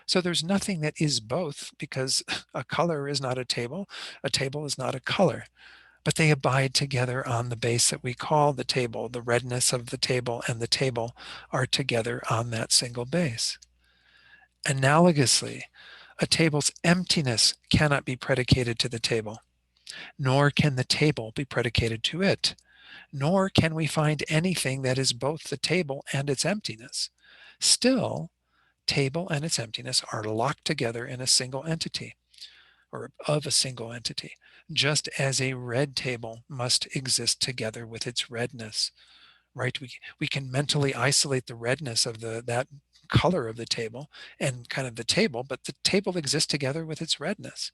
So there's nothing that is both, because a color is not a table is not a color, but they abide together on the base that we call the table. The redness of the table and the table are together on that single base. Analogously, a table's emptiness cannot be predicated to the table, nor can the table be predicated to it, nor can we find anything that is both the table and its emptiness. Still, table and its emptiness are locked together in a single entity, or of a single entity, just as a red table must exist together with its redness, right? We can mentally isolate the redness of that color of the table and kind of the table, but the table exists together with its redness.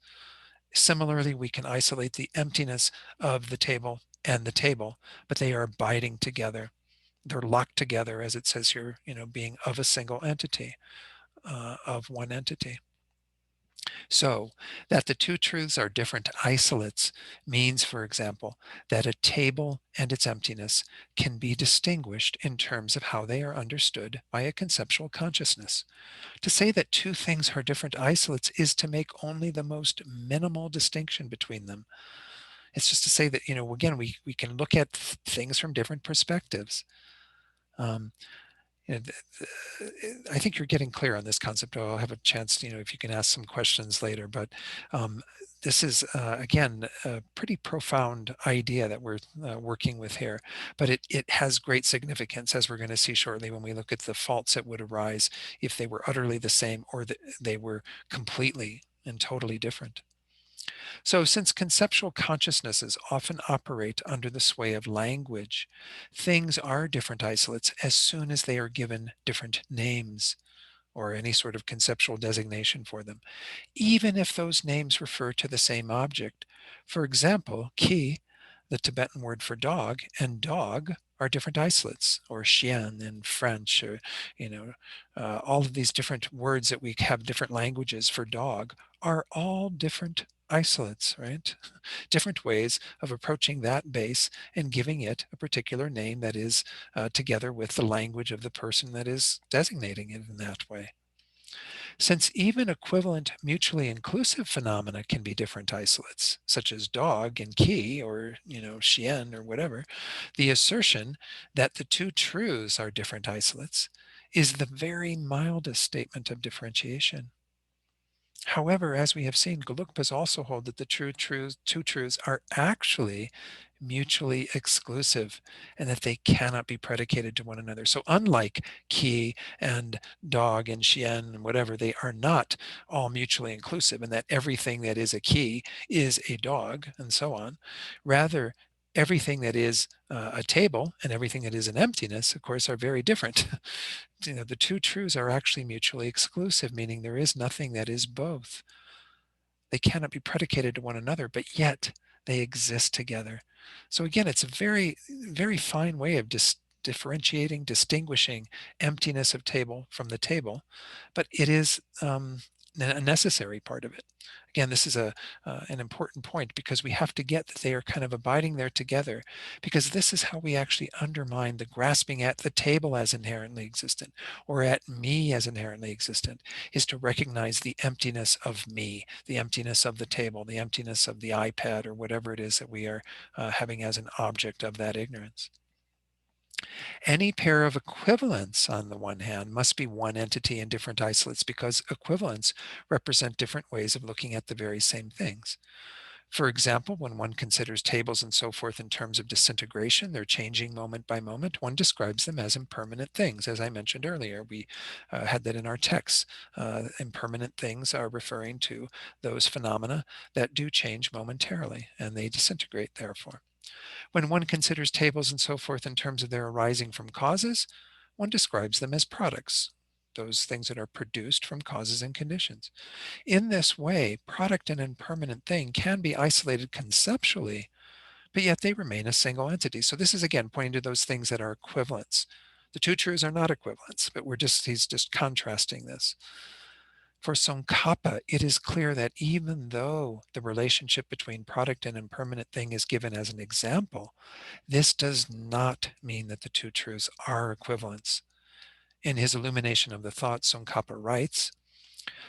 Similarly, we can isolate the emptiness of the table and the table, but they are abiding together. They're locked together, as it says here, being of a single entity, of one entity. So that the two truths are different isolates means, for example, that a table and its emptiness can be distinguished in terms of how they are understood by a conceptual consciousness. To say that two things are different isolates is to make only the most minimal distinction between them. It's just to say that, again, we can look at things from different perspectives. Um, I think you're getting clear on this concept. I'll have a chance, if you can ask some questions later. But this is, again, a pretty profound idea that we're working with here. But it has great significance, as we're going to see shortly when we look at the faults that would arise if they were utterly the same or that they were completely and totally different. So, since conceptual consciousnesses often operate under the sway of language, things are different isolates as soon as they are given different names or any sort of conceptual designation for them, even if those names refer to the same object. For example, ki, the Tibetan word for dog, and dog are different isolates, or chien in French, or all of these different words that we have different languages for dog are all different isolates, right? Different ways of approaching that base and giving it a particular name that is together with the language of the person that is designating it in that way. Since even equivalent mutually inclusive phenomena can be different isolates, such as dog and ki, or chien or whatever, the assertion that the two truths are different isolates is the very mildest statement of differentiation. However, as we have seen, Gelugpas also hold that the two truths are actually mutually exclusive and that they cannot be predicated to one another. So unlike ki and dog and chien and whatever, they are not all mutually inclusive, and that everything that is a ki is a dog and so on. Rather, everything that is a table and everything that is an emptiness, of course, are very different. The two truths are actually mutually exclusive, meaning there is nothing that is both. They cannot be predicated to one another, but yet they exist together. So again, it's a very, very fine way of differentiating, distinguishing emptiness of table from the table, but it is a necessary part of it. Again, this is an important point because we have to get that they are kind of abiding there together, because this is how we actually undermine the grasping at the table as inherently existent or at me as inherently existent, is to recognize the emptiness of me, the emptiness of the table, the emptiness of the iPad or whatever it is that we are having as an object of that ignorance. Any pair of equivalents, on the one hand, must be one entity in different isolates because equivalents represent different ways of looking at the very same things. For example, when one considers tables and so forth in terms of disintegration, they're changing moment by moment, one describes them as impermanent things. As I mentioned earlier, we had that in our text. Impermanent things are referring to those phenomena that do change momentarily, and they disintegrate, therefore. When one considers tables and so forth in terms of their arising from causes, one describes them as products, those things that are produced from causes and conditions. In this way, product and impermanent thing can be isolated conceptually, but yet they remain a single entity. So this is again pointing to those things that are equivalents. The two truths are not equivalents, but he's just contrasting this. For Tsongkhapa, it is clear that even though the relationship between product and impermanent thing is given as an example, this does not mean that the two truths are equivalents. In his Illumination of the Thought, Tsongkhapa writes,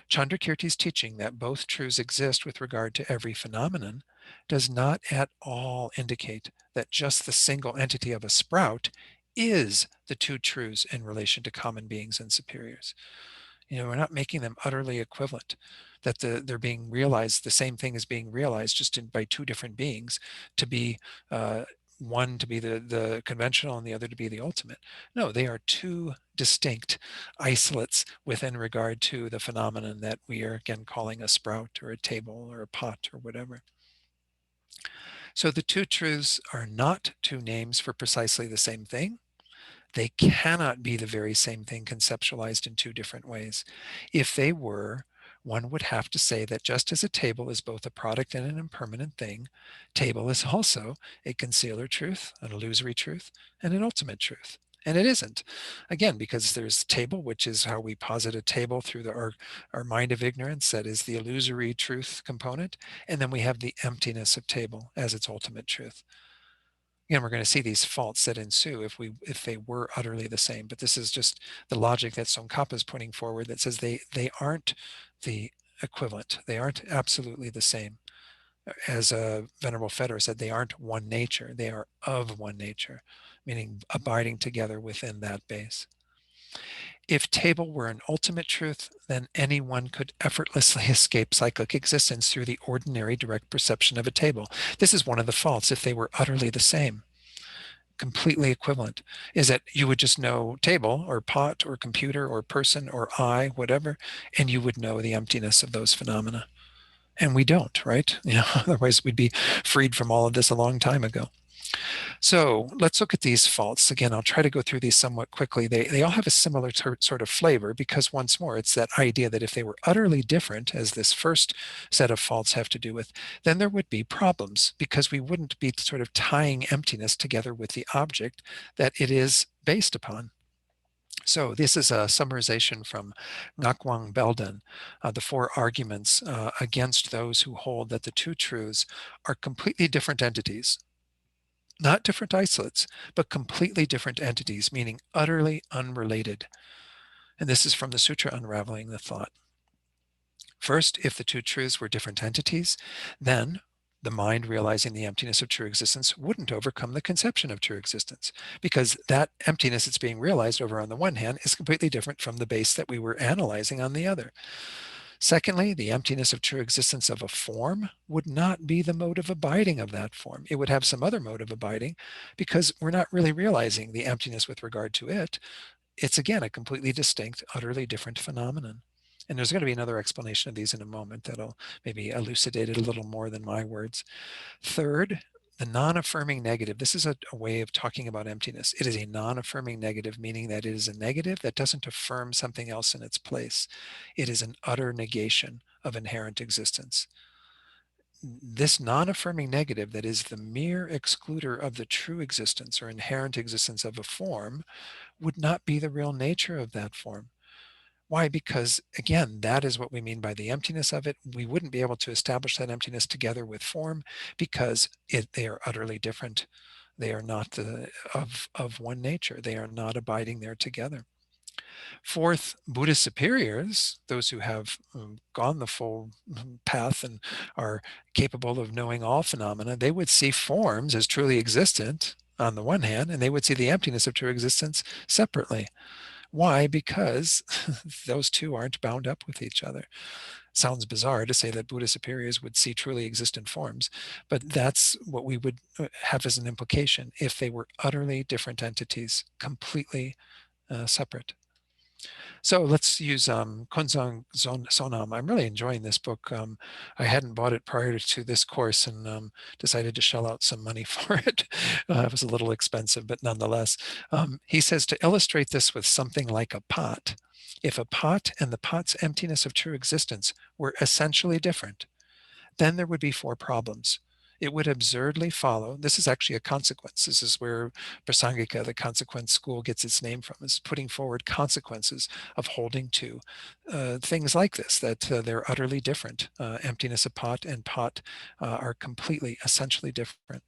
Chandrakirti's teaching that both truths exist with regard to every phenomenon does not at all indicate that just the single entity of a sprout is the two truths in relation to common beings and superiors. We're not making them utterly equivalent, that they're being realized, the same thing is being realized just by two different beings to be one to be the conventional and the other to be the ultimate. No, they are two distinct isolates within regard to the phenomenon that we are, again, calling a sprout or a table or a pot or whatever. So the two truths are not two names for precisely the same thing. They cannot be the very same thing conceptualized in two different ways. If they were, one would have to say that just as a table is both a product and an impermanent thing, table is also a concealer truth, an illusory truth, and an ultimate truth. And it isn't. Again, because there's table, which is how we posit a table through our mind of ignorance, that is the illusory truth component. And then we have the emptiness of table as its ultimate truth. Again, we're going to see these faults that ensue if they were utterly the same. But this is just the logic that Tsongkhapa is putting forward that says they aren't the equivalent. They aren't absolutely the same. As Venerable Federer said, they aren't one nature. They are of one nature, meaning abiding together within that base. If table were an ultimate truth, then anyone could effortlessly escape cyclic existence through the ordinary direct perception of a table. This is one of the faults if they were utterly the same, completely equivalent, is that you would just know table or pot or computer or person or I, whatever, and you would know the emptiness of those phenomena. And we don't, right? Otherwise we'd be freed from all of this a long time ago. So let's look at these faults. Again, I'll try to go through these somewhat quickly. They all have a similar sort of flavor because, once more, it's that idea that if they were utterly different, as this first set of faults have to do with, then there would be problems because we wouldn't be sort of tying emptiness together with the object that it is based upon. So this is a summarization from Ngakwang Belden, the four arguments against those who hold that the two truths are completely different entities. Not different isolates, but completely different entities, meaning utterly unrelated. And this is from the Sutra Unraveling the Thought. First, if the two truths were different entities, then the mind realizing the emptiness of true existence wouldn't overcome the conception of true existence, because that emptiness that's being realized over on the one hand is completely different from the base that we were analyzing on the other. Secondly, the emptiness of true existence of a form would not be the mode of abiding of that form. It would have some other mode of abiding because we're not really realizing the emptiness with regard to it. It's, again, a completely distinct, utterly different phenomenon. And there's going to be another explanation of these in a moment that'll maybe elucidate it a little more than my words. Third, the non-affirming negative. This is a way of talking about emptiness. It is a non-affirming negative, meaning that it is a negative that doesn't affirm something else in its place. It is an utter negation of inherent existence. This non-affirming negative, that is the mere excluder of the true existence or inherent existence of a form, would not be the real nature of that form. Why? Because, again, that is what we mean by the emptiness of it. We wouldn't be able to establish that emptiness together with form because they are utterly different. They are not of one nature. They are not abiding there together. Fourth, Buddhist superiors, those who have gone the full path and are capable of knowing all phenomena, they would see forms as truly existent on the one hand, and they would see the emptiness of true existence separately. Why? Because those two aren't bound up with each other. Sounds bizarre to say that Buddha superiors would see truly existent forms, but that's what we would have as an implication if they were utterly different entities, completely separate. So let's use Kunzang Sonam. I'm really enjoying this book. I hadn't bought it prior to this course and decided to shell out some money for it. It was a little expensive, but nonetheless. He says to illustrate this with something like a pot. If a pot and the pot's emptiness of true existence were essentially different, then there would be four problems. It would absurdly follow. This is actually a consequence. This is where Prasangika, the consequence school, gets its name from, is putting forward consequences of holding to things like this, that they're utterly different. Emptiness of pot and pot are completely, essentially different.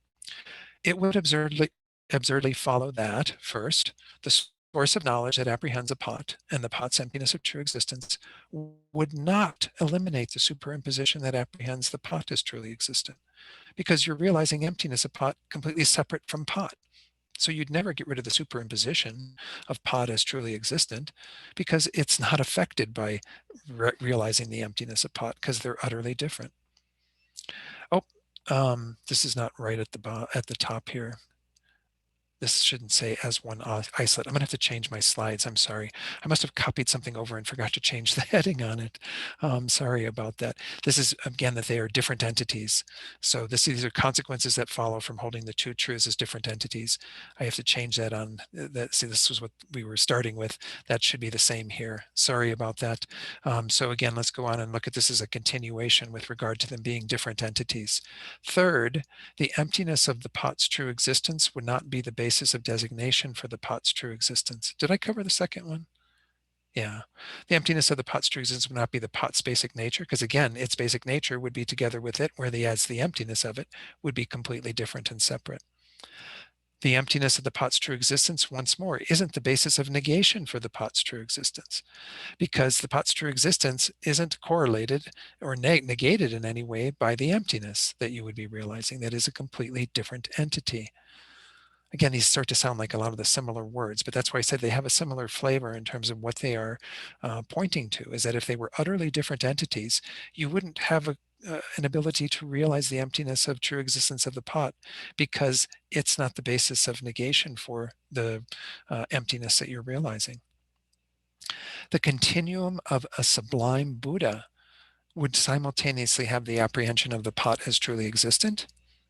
It would absurdly follow that, first, the source of knowledge that apprehends a pot and the pot's emptiness of true existence would not eliminate the superimposition that apprehends the pot as truly existent, because you're realizing emptiness of pot completely separate from pot. So you'd never get rid of the superimposition of pot as truly existent because it's not affected by realizing the emptiness of pot because they're utterly different. Oh, this is not right at the top here. This shouldn't say as one isolate. I'm going to have to change my slides. I'm sorry. I must have copied something over and forgot to change the heading on it. Sorry about that. This is, again, that they are different entities. So these are consequences that follow from holding the two truths as different entities. I have to change that on that. See, this was what we were starting with. That should be the same here. Sorry about that. So again, let's go on and look at this as a continuation with regard to them being different entities. Third, the emptiness of the pot's true existence would not be the basis of designation for the pot's true existence. Did I cover the second one? Yeah. The emptiness of the pot's true existence would not be the pot's basic nature, because again, its basic nature would be together with it, whereas the emptiness of it would be completely different and separate. The emptiness of the pot's true existence, once more, isn't the basis of negation for the pot's true existence, because the pot's true existence isn't correlated or negated in any way by the emptiness that you would be realizing. That is a completely different entity. Again, these start to sound like a lot of the similar words, but that's why I said they have a similar flavor in terms of what they are pointing to, is that if they were utterly different entities, you wouldn't have an ability to realize the emptiness of true existence of the pot, because it's not the basis of negation for the emptiness that you're realizing. The continuum of a sublime Buddha would simultaneously have the apprehension of the pot as truly existent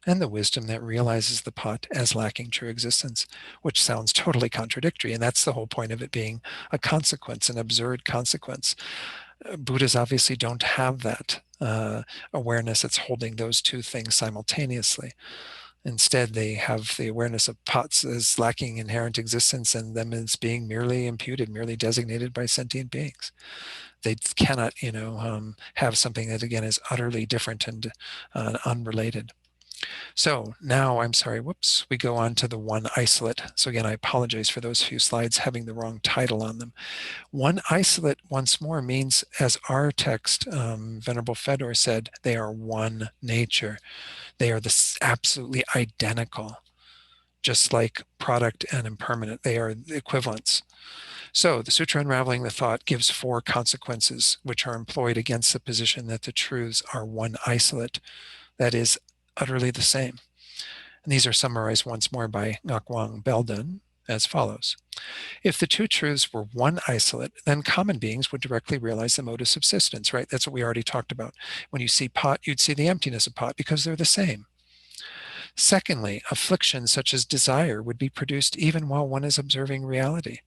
and the wisdom that realizes the pot as lacking true existence, which sounds totally contradictory. And that's the whole point of it being a consequence, an absurd consequence. Buddhas obviously don't have that awareness that's holding those two things simultaneously. Instead, they have the awareness of pots as lacking inherent existence and them as being merely imputed, merely designated by sentient beings. They cannot, have something that, again, is utterly different and unrelated. So now, I'm sorry, whoops, we go on to the one isolate. So again, I apologize for those few slides having the wrong title on them. One isolate, once more, means, as our text, Venerable Fedor said, they are one nature. They are absolutely identical, just like product and impermanent. They are equivalents. So the Sutra Unraveling the Thought gives 4 consequences which are employed against the position that the truths are one isolate, that is, utterly the same. And these are summarized once more by Ngakwang Belden as follows. If the two truths were one isolate, then common beings would directly realize the mode of subsistence, right? That's what we already talked about. When you see pot, you'd see the emptiness of pot because they're the same. Secondly, affliction such as desire would be produced even while one is observing reality.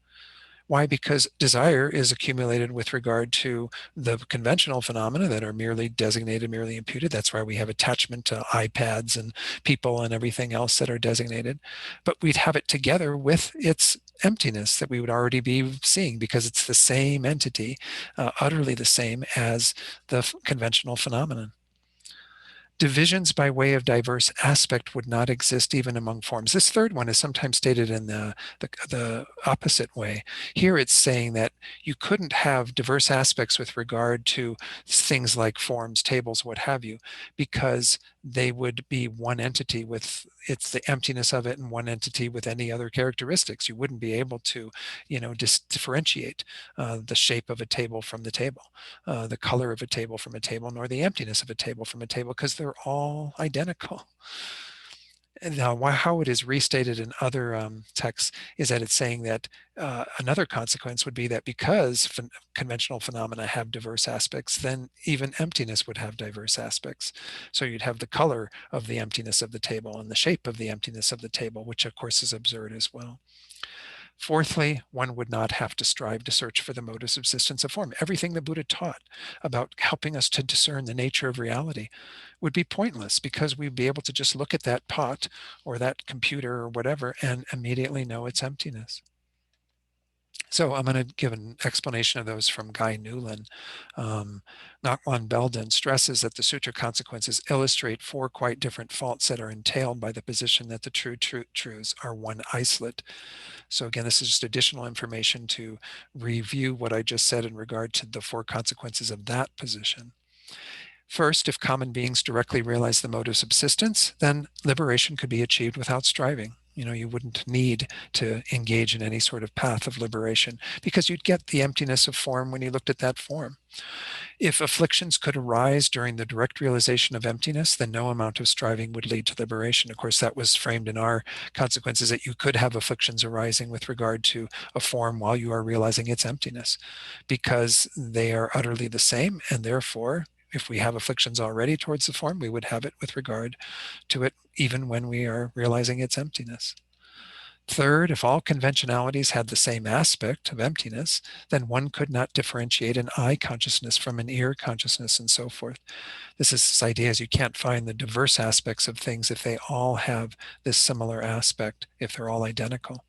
Why? Because desire is accumulated with regard to the conventional phenomena that are merely designated, merely imputed. That's why we have attachment to iPads and people and everything else that are designated. But we'd have it together with its emptiness that we would already be seeing, because it's the same entity, utterly the same as the conventional phenomenon. Divisions by way of diverse aspect would not exist even among forms. This third one is sometimes stated in the opposite way. Here it's saying that you couldn't have diverse aspects with regard to things like forms, tables, what have you, because they would be one entity with the emptiness of it and one entity with any other characteristics. You wouldn't be able to, differentiate the shape of a table from the table, the color of a table from a table, nor the emptiness of a table from a table, because they're all identical. And now, how it is restated in other texts is that it's saying that another consequence would be that because conventional phenomena have diverse aspects, then even emptiness would have diverse aspects. So you'd have the color of the emptiness of the table and the shape of the emptiness of the table, which of course is absurd as well. Fourthly, one would not have to strive to search for the mode of subsistence of form. Everything the Buddha taught about helping us to discern the nature of reality would be pointless, because we'd be able to just look at that pot or that computer or whatever and immediately know its emptiness. So I'm going to give an explanation of those from Guy Newland. Ngakwang Belden stresses that the sutra consequences illustrate 4 quite different faults that are entailed by the position that the true truths are one isolate. So again, this is just additional information to review what I just said in regard to the 4 consequences of that position. First, if common beings directly realize the mode of subsistence, then liberation could be achieved without striving. You wouldn't need to engage in any sort of path of liberation because you'd get the emptiness of form when you looked at that form. If afflictions could arise during the direct realization of emptiness, then no amount of striving would lead to liberation. Of course, that was framed in our consequences, that you could have afflictions arising with regard to a form while you are realizing its emptiness, because they are utterly the same, and therefore, if we have afflictions already towards the form, we would have it with regard to it even when we are realizing its emptiness. Third, if all conventionalities had the same aspect of emptiness, then one could not differentiate an eye consciousness from an ear consciousness and so forth. This idea is you can't find the diverse aspects of things if they all have this similar aspect, if they're all identical.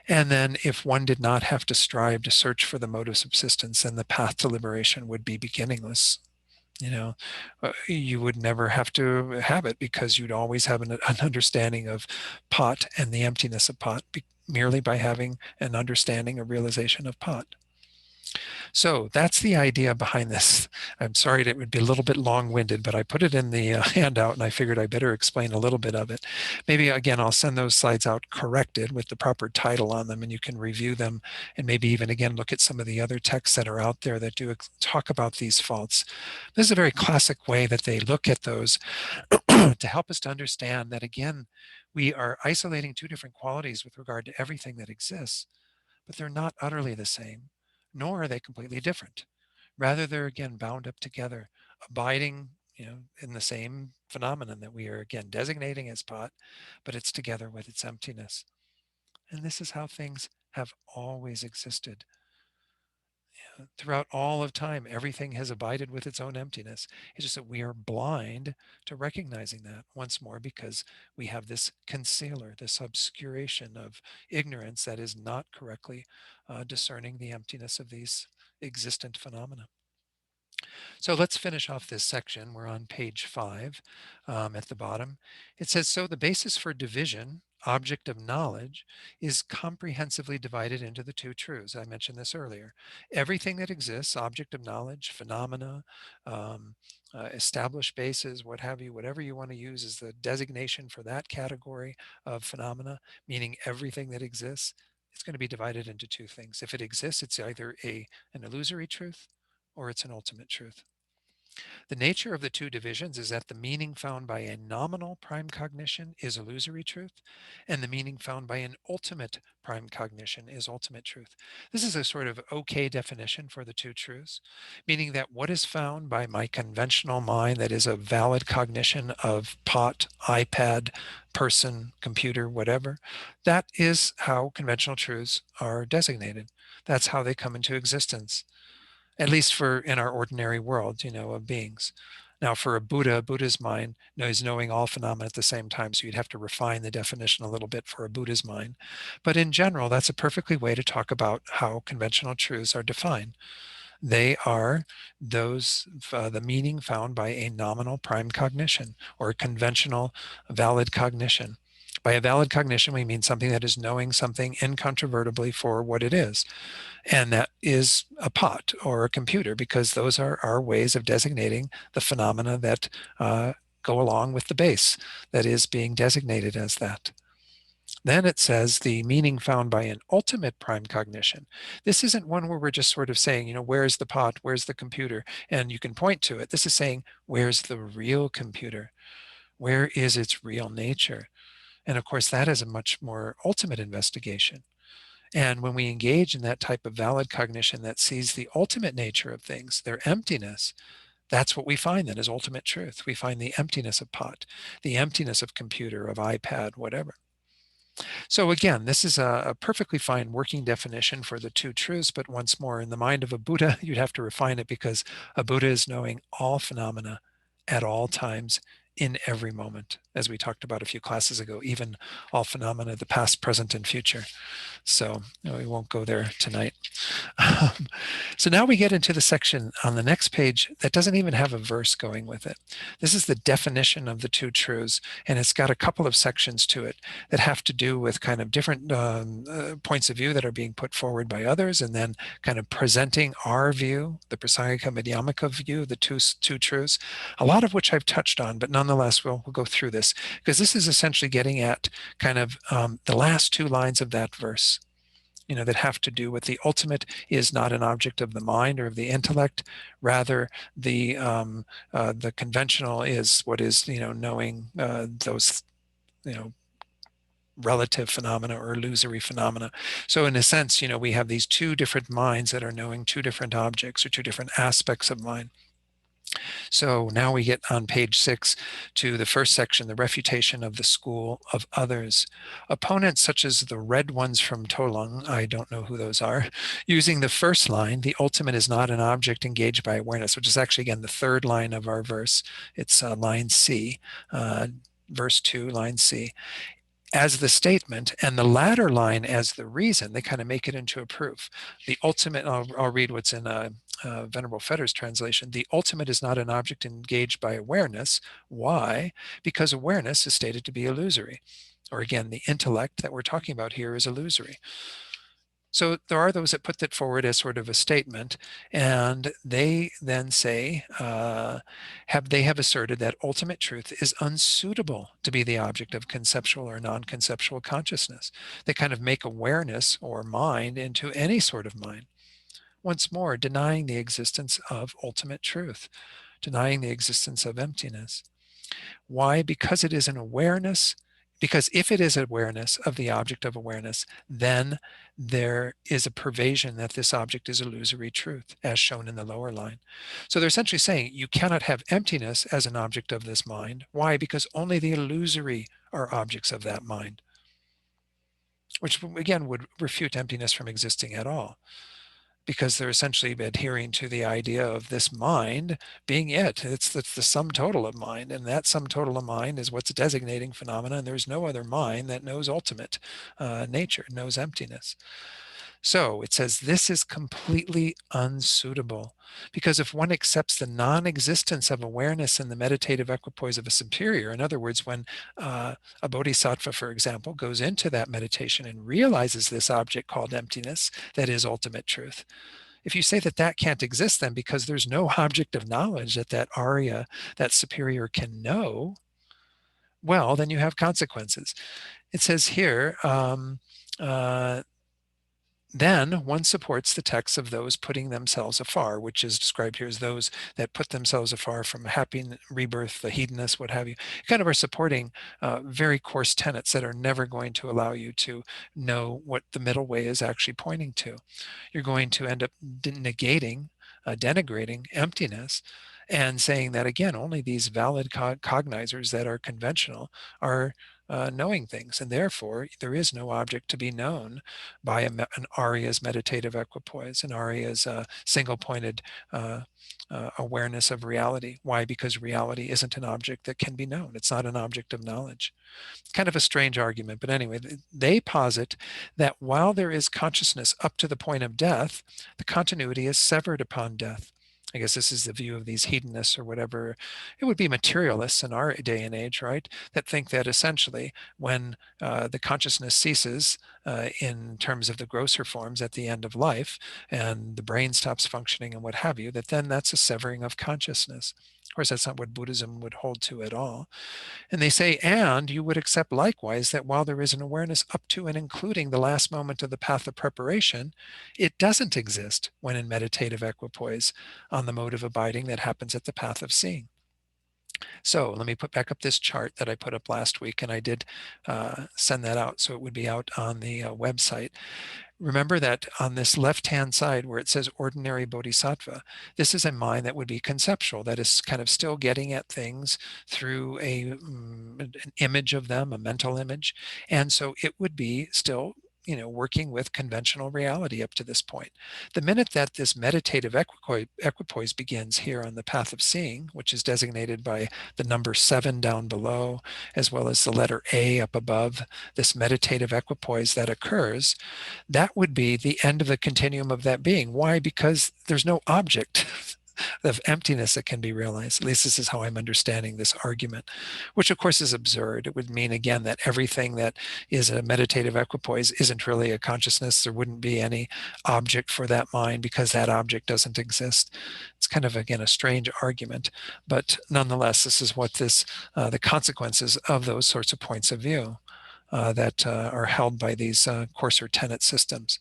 And then if one did not have to strive to search for the mode of subsistence, then the path to liberation would be beginningless. You would never have to have it because you'd always have an understanding of pot and the emptiness of pot merely by having an understanding or realization of pot. So that's the idea behind this. I'm sorry that it would be a little bit long-winded, but I put it in the handout and I figured I better explain a little bit of it. Maybe again, I'll send those slides out corrected with the proper title on them, and you can review them and maybe even again look at some of the other texts that are out there that do talk about these faults. This is a very classic way that they look at those to help us to understand that, again, we are isolating two different qualities with regard to everything that exists, but they're not utterly the same, nor are they completely different. Rather, they're again bound up together, abiding, in the same phenomenon that we are again designating as pot, but it's together with its emptiness. And this is how things have always existed. Throughout all of time, everything has abided with its own emptiness. It's just that we are blind to recognizing that once more because we have this concealer, this obscuration of ignorance that is not correctly discerning the emptiness of these existent phenomena. So let's finish off this section. We're on page 5 at the bottom. It says, so the basis for division, object of knowledge, is comprehensively divided into the two truths. I mentioned this earlier. Everything that exists, object of knowledge, phenomena, established bases, what have you, whatever you want to use as the designation for that category of phenomena, meaning everything that exists, it's going to be divided into two things. If it exists, it's either an illusory truth or it's an ultimate truth. The nature of the two divisions is that the meaning found by a nominal prime cognition is illusory truth, and the meaning found by an ultimate prime cognition is ultimate truth. This is a sort of okay definition for the two truths, meaning that what is found by my conventional mind that is a valid cognition of pot, iPad, person, computer, whatever, that is how conventional truths are designated. That's how they come into existence, at least for in our ordinary world, of beings. Now, for a Buddha, Buddha's mind is knowing all phenomena at the same time, so you'd have to refine the definition a little bit for a Buddha's mind. But in general, that's a perfectly way to talk about how conventional truths are defined. They are the meaning found by a nominal prime cognition or a conventional valid cognition. By a valid cognition, we mean something that is knowing something incontrovertibly for what it is. And that is a pot or a computer, because those are our ways of designating the phenomena that go along with the base that is being designated as that. Then it says the meaning found by an ultimate prime cognition. This isn't one where we're just sort of saying, where's the pot, where's the computer, and you can point to it. This is saying, where's the real computer? Where is its real nature? And of course, that is a much more ultimate investigation. And when we engage in that type of valid cognition that sees the ultimate nature of things, their emptiness, that's what we find then as ultimate truth. We find the emptiness of pot, the emptiness of computer, of iPad, whatever. So again, this is a perfectly fine working definition for the two truths, but once more, in the mind of a Buddha, you'd have to refine it because a Buddha is knowing all phenomena at all times in every moment, as we talked about a few classes ago, even all phenomena, the past, present, and future. So we won't go there tonight. So now we get into the section on the next page that doesn't even have a verse going with it. This is the definition of the two truths, and it's got a couple of sections to it that have to do with kind of different points of view that are being put forward by others, and then kind of presenting our view, the Prasangika Madhyamaka view, the two truths, a lot of which I've touched on, but nonetheless, we'll go through this. this, because this is essentially getting at kind of the last two lines of that verse, that have to do with the ultimate is not an object of the mind or of the intellect. Rather, the conventional is what is, knowing those, relative phenomena or illusory phenomena. So in a sense, we have these two different minds that are knowing two different objects or two different aspects of mind. So now we get on page 6 to the first section, the refutation of the school of others. Opponents such as the red ones from Tolung, I don't know who those are, using the first line, the ultimate is not an object engaged by awareness, which is actually, again, the third line of our verse. It's line C, verse 2, line C, as the statement, and the latter line as the reason. They kind of make it into a proof. The ultimate, I'll read what's in Venerable Fetter's translation. The ultimate is not an object engaged by awareness. Why? Because awareness is stated to be illusory. Or again, the intellect that we're talking about here is illusory. So there are those that put that forward as sort of a statement, and they then say, they have asserted that ultimate truth is unsuitable to be the object of conceptual or non-conceptual consciousness. They kind of make awareness or mind into any sort of mind. Once more, denying the existence of ultimate truth, denying the existence of emptiness. Why? Because it is an awareness. Because if it is awareness of the object of awareness, then there is a pervasion that this object is illusory truth, as shown in the lower line. So they're essentially saying you cannot have emptiness as an object of this mind. Why? Because only the illusory are objects of that mind, which again would refute emptiness from existing at all, because they're essentially adhering to the idea of this mind being it. It's the sum total of mind, and that sum total of mind is what's designating phenomena, and there's no other mind that knows ultimate nature, knows emptiness. So it says this is completely unsuitable, because if one accepts the non-existence of awareness in the meditative equipoise of a superior, in other words, when a bodhisattva, for example, goes into that meditation and realizes this object called emptiness, that is ultimate truth. If you say that that can't exist, then because there's no object of knowledge that Arya, that superior, can know, well, then you have consequences. It says here, then one supports the texts of those putting themselves afar, which is described here as those that put themselves afar from happy rebirth, the hedonists, what have you, kind of are supporting very coarse tenets that are never going to allow you to know what the middle way is actually pointing to. You're going to end up negating, denigrating emptiness, and saying that, again, only these valid cognizers that are conventional are knowing things, and therefore there is no object to be known by an Arya's meditative equipoise, an Arya's single-pointed awareness of reality. Why? Because reality isn't an object that can be known. It's not an object of knowledge. Kind of a strange argument, but anyway, they posit that while there is consciousness up to the point of death, the continuity is severed upon death. I guess this is the view of these hedonists or whatever. It would be materialists in our day and age, right? That think that essentially when the consciousness ceases in terms of the grosser forms at the end of life, and the brain stops functioning and what have you, that then that's a severing of consciousness. Of course, that's not what Buddhism would hold to at all. And they say, and you would accept likewise that while there is an awareness up to and including the last moment of the path of preparation, it doesn't exist when in meditative equipoise on the mode of abiding that happens at the path of seeing. So let me put back up this chart that I put up last week, and I did send that out, so it would be out on the website. Remember that on this left-hand side where it says ordinary bodhisattva, this is a mind that would be conceptual, that is kind of still getting at things through an image of them, a mental image. And so it would be still working with conventional reality up to this point. The minute that this meditative equipoise begins here on the path of seeing, which is designated by the number 7 down below, as well as the letter A up above, this meditative equipoise that occurs, that would be the end of the continuum of that being. Why? Because there's no object of emptiness that can be realized. At least this is how I'm understanding this argument, which of course is absurd. It would mean, again, that everything that is a meditative equipoise isn't really a consciousness. There wouldn't be any object for that mind because that object doesn't exist. It's kind of, again, a strange argument, but nonetheless, this is what the consequences of those sorts of points of view that are held by these coarser tenet systems.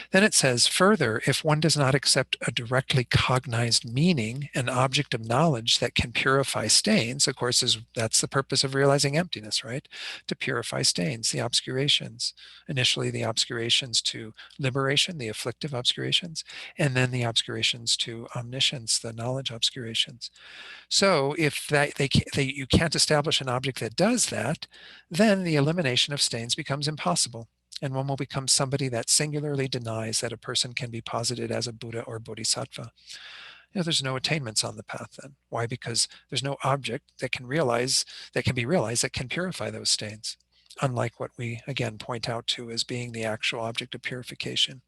Then it says, further, if one does not accept a directly cognized meaning, an object of knowledge that can purify stains, of course, that's the purpose of realizing emptiness, right? To purify stains, the obscurations. Initially, the obscurations to liberation, the afflictive obscurations, and then the obscurations to omniscience, the knowledge obscurations. So if you can't establish an object that does that, then the elimination of stains becomes impossible. And one will become somebody that singularly denies that a person can be posited as a Buddha or Bodhisattva. There's no attainments on the path then. Why? Because there's no object that can be realized that can purify those stains, unlike what we, again, point out to as being the actual object of purification.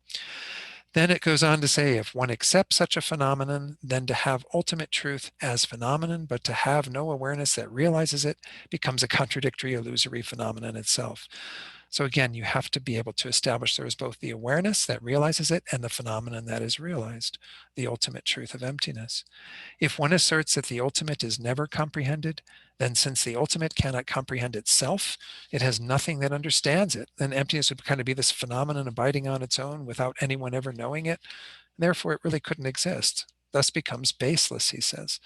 Then it goes on to say, if one accepts such a phenomenon, then to have ultimate truth as phenomenon, but to have no awareness that realizes it becomes a contradictory, illusory phenomenon itself. So again, you have to be able to establish there is both the awareness that realizes it and the phenomenon that is realized, the ultimate truth of emptiness. If one asserts that the ultimate is never comprehended, then since the ultimate cannot comprehend itself, it has nothing that understands it. Then emptiness would kind of be this phenomenon abiding on its own without anyone ever knowing it. Therefore, it really couldn't exist. Thus becomes baseless, he says.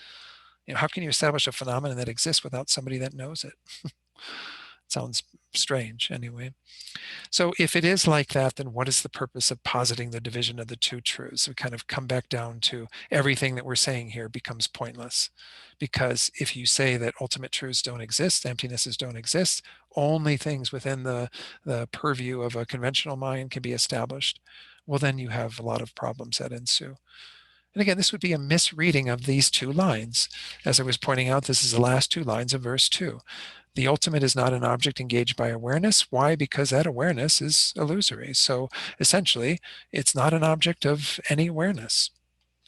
How can you establish a phenomenon that exists without somebody that knows it? Sounds strange anyway. So if it is like that, then what is the purpose of positing the division of the two truths? We kind of come back down to everything that we're saying here becomes pointless. Because if you say that ultimate truths don't exist, emptinesses don't exist, only things within the purview of a conventional mind can be established, well, then you have a lot of problems that ensue. And again, this would be a misreading of these two lines. As I was pointing out, this is the last two lines of verse 2. The ultimate is not an object engaged by awareness. Why? Because that awareness is illusory. So essentially, it's not an object of any awareness.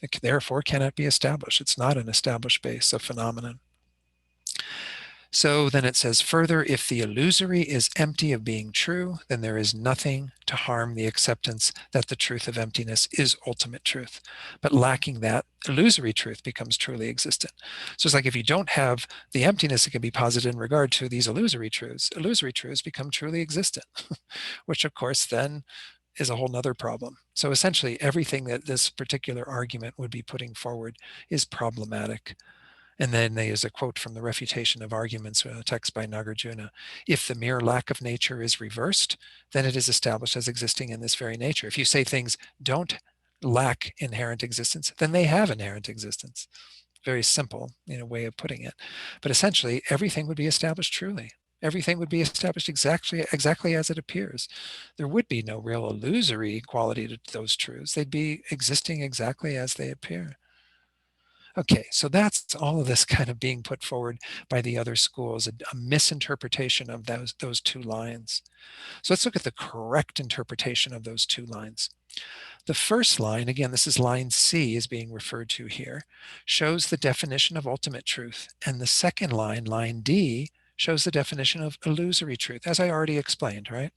It therefore cannot be established. It's not an established base of phenomenon. So then it says further, if the illusory is empty of being true, then there is nothing to harm the acceptance that the truth of emptiness is ultimate truth. But lacking that, illusory truth becomes truly existent. So it's like if you don't have the emptiness that can be posited in regard to these illusory truths become truly existent, which of course then is a whole nother problem. So essentially everything that this particular argument would be putting forward is problematic. And then there's a quote from the Refutation of Arguments, a text by Nagarjuna. If the mere lack of nature is reversed, then it is established as existing in this very nature. If you say things don't lack inherent existence, then they have inherent existence. Very simple in a way of putting it. But essentially, everything would be established truly. Everything would be established exactly as it appears. There would be no real illusory quality to those truths. They'd be existing exactly as they appear. Okay, so that's all of this kind of being put forward by the other schools, a misinterpretation of those two lines. So let's look at the correct interpretation of those two lines. The first line, again, this is line C is being referred to here, shows the definition of ultimate truth. And the second line, line D, shows the definition of illusory truth, as I already explained, right?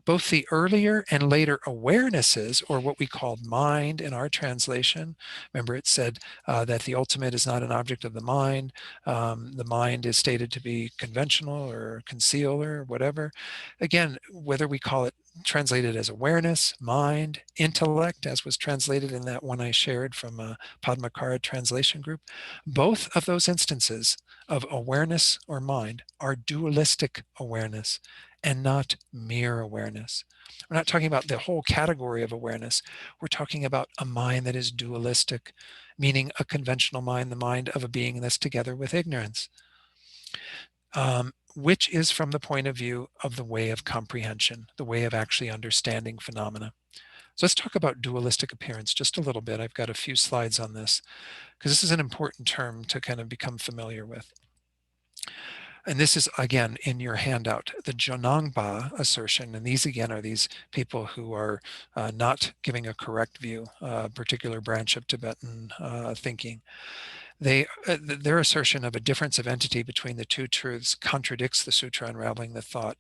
Both the earlier and later awarenesses, or what we called mind in our translation, remember it said that the ultimate is not an object of the mind. The mind is stated to be conventional or concealed or whatever. Again, whether we call it translated as awareness, mind, intellect, as was translated in that one I shared from a Padmakara translation group, both of those instances of awareness or mind are dualistic awareness and not mere awareness. We're not talking about the whole category of awareness. We're talking about a mind that is dualistic, meaning a conventional mind, the mind of a being that's together with ignorance, which is from the point of view of the way of comprehension, the way of actually understanding phenomena. So let's talk about dualistic appearance just a little bit. I've got a few slides on this because this is an important term to kind of become familiar with. And this is, again, in your handout, the Jonangba assertion. And these, again, are these people who are not giving a correct view, a particular branch of Tibetan thinking. Their assertion of a difference of entity between the two truths contradicts the Sutra Unraveling the Thought.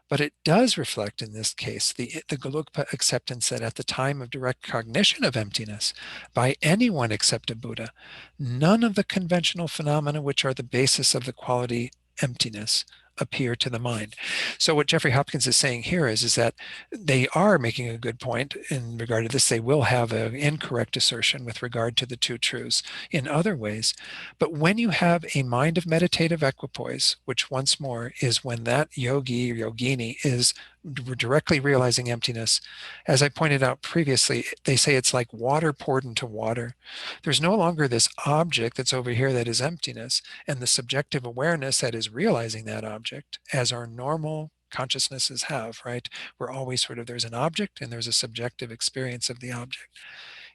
But it does reflect, in this case, the Gelugpa acceptance that at the time of direct cognition of emptiness by anyone except a Buddha, none of the conventional phenomena which are the basis of the quality emptiness appear to the mind. So what Jeffrey Hopkins is saying here is that they are making a good point in regard to this. They will have an incorrect assertion with regard to the two truths in other ways. But when you have a mind of meditative equipoise, which once more is when that yogi or yogini is directly realizing emptiness, as I pointed out previously, they say it's like water poured into water. There's no longer this object that's over here that is emptiness, and the subjective awareness that is realizing that object, as our normal consciousnesses have, right? We're always sort of, there's an object and there's a subjective experience of the object.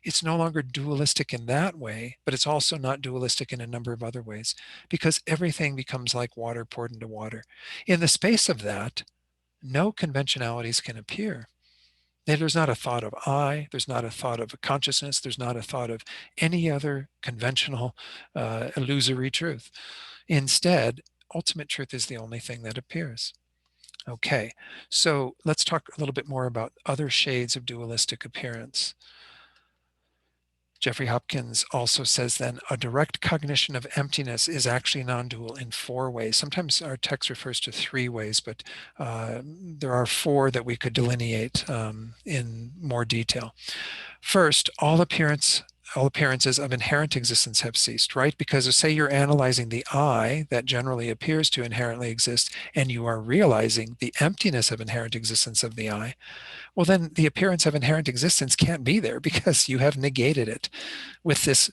It's no longer dualistic in that way, but it's also not dualistic in a number of other ways, because everything becomes like water poured into water. In the space of that, no conventionalities can appear. There's not a thought of I, there's not a thought of a consciousness, there's not a thought of any other conventional illusory truth. Instead, ultimate truth is the only thing that appears. Okay, so let's talk a little bit more about other shades of dualistic appearance. Jeffrey Hopkins also says then a direct cognition of emptiness is actually non-dual in 4 ways. Sometimes our text refers to 3 ways, but there are 4 that we could delineate in more detail. First, all appearances of inherent existence have ceased, right? Because say you're analyzing the I that generally appears to inherently exist, and you are realizing the emptiness of inherent existence of the I, well, then the appearance of inherent existence can't be there because you have negated it with this,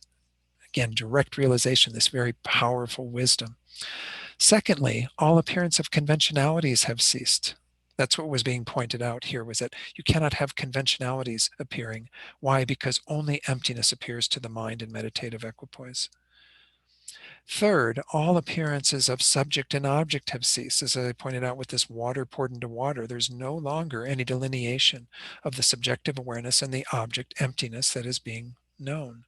again, direct realization, this very powerful wisdom. Secondly, all appearance of conventionalities have ceased. That's what was being pointed out here, was that you cannot have conventionalities appearing. Why? Because only emptiness appears to the mind in meditative equipoise. Third, all appearances of subject and object have ceased. As I pointed out with this water poured into water, there's no longer any delineation of the subjective awareness and the object emptiness that is being known.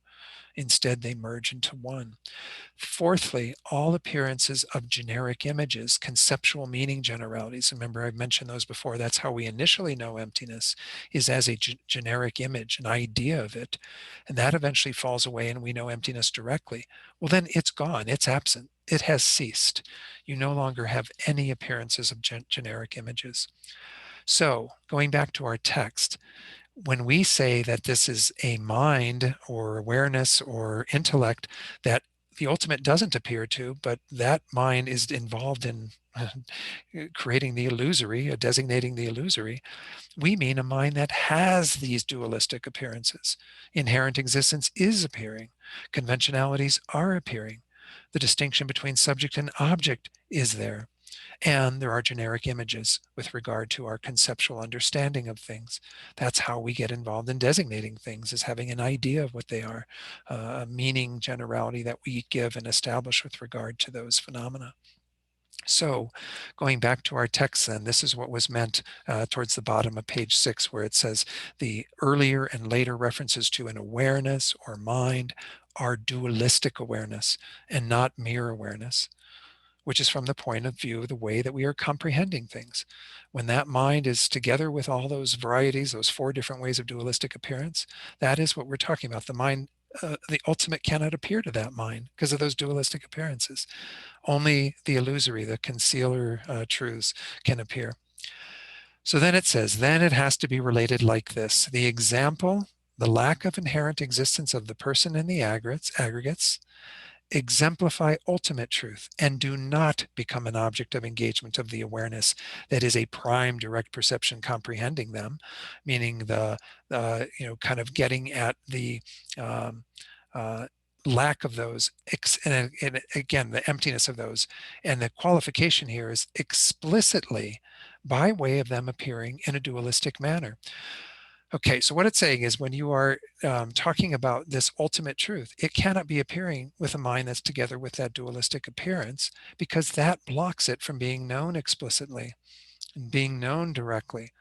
Instead, they merge into one. Fourthly, all appearances of generic images, conceptual meaning generalities. Remember, I've mentioned those before. That's how we initially know emptiness, is as a generic image, an idea of it. And that eventually falls away and we know emptiness directly. Well, then it's gone. It's absent. It has ceased. You no longer have any appearances of generic images. So going back to our text, when we say that this is a mind or awareness or intellect that the ultimate doesn't appear to, but that mind is involved in creating the illusory, designating the illusory, we mean a mind that has these dualistic appearances. Inherent existence is appearing. Conventionalities are appearing. The distinction between subject and object is there. And there are generic images with regard to our conceptual understanding of things. That's how we get involved in designating things, is having an idea of what they are, a meaning generality that we give and establish with regard to those phenomena. So going back to our text then, this is what was meant towards the bottom of page 6, where it says the earlier and later references to an awareness or mind are dualistic awareness and not mere awareness, which is from the point of view of the way that we are comprehending things. When that mind is together with all those varieties, those 4 different ways of dualistic appearance, that is what we're talking about. The mind, the ultimate cannot appear to that mind because of those dualistic appearances. Only the illusory, the concealer truths can appear. So then it says, then it has to be related like this. The example, the lack of inherent existence of the person and the aggregates, exemplify ultimate truth and do not become an object of engagement of the awareness that is a prime direct perception comprehending them, meaning the kind of getting at the lack of those, and again, the emptiness of those. And the qualification here is explicitly by way of them appearing in a dualistic manner. Okay, so what it's saying is when you are talking about this ultimate truth, it cannot be appearing with a mind that's together with that dualistic appearance, because that blocks it from being known explicitly and being known directly.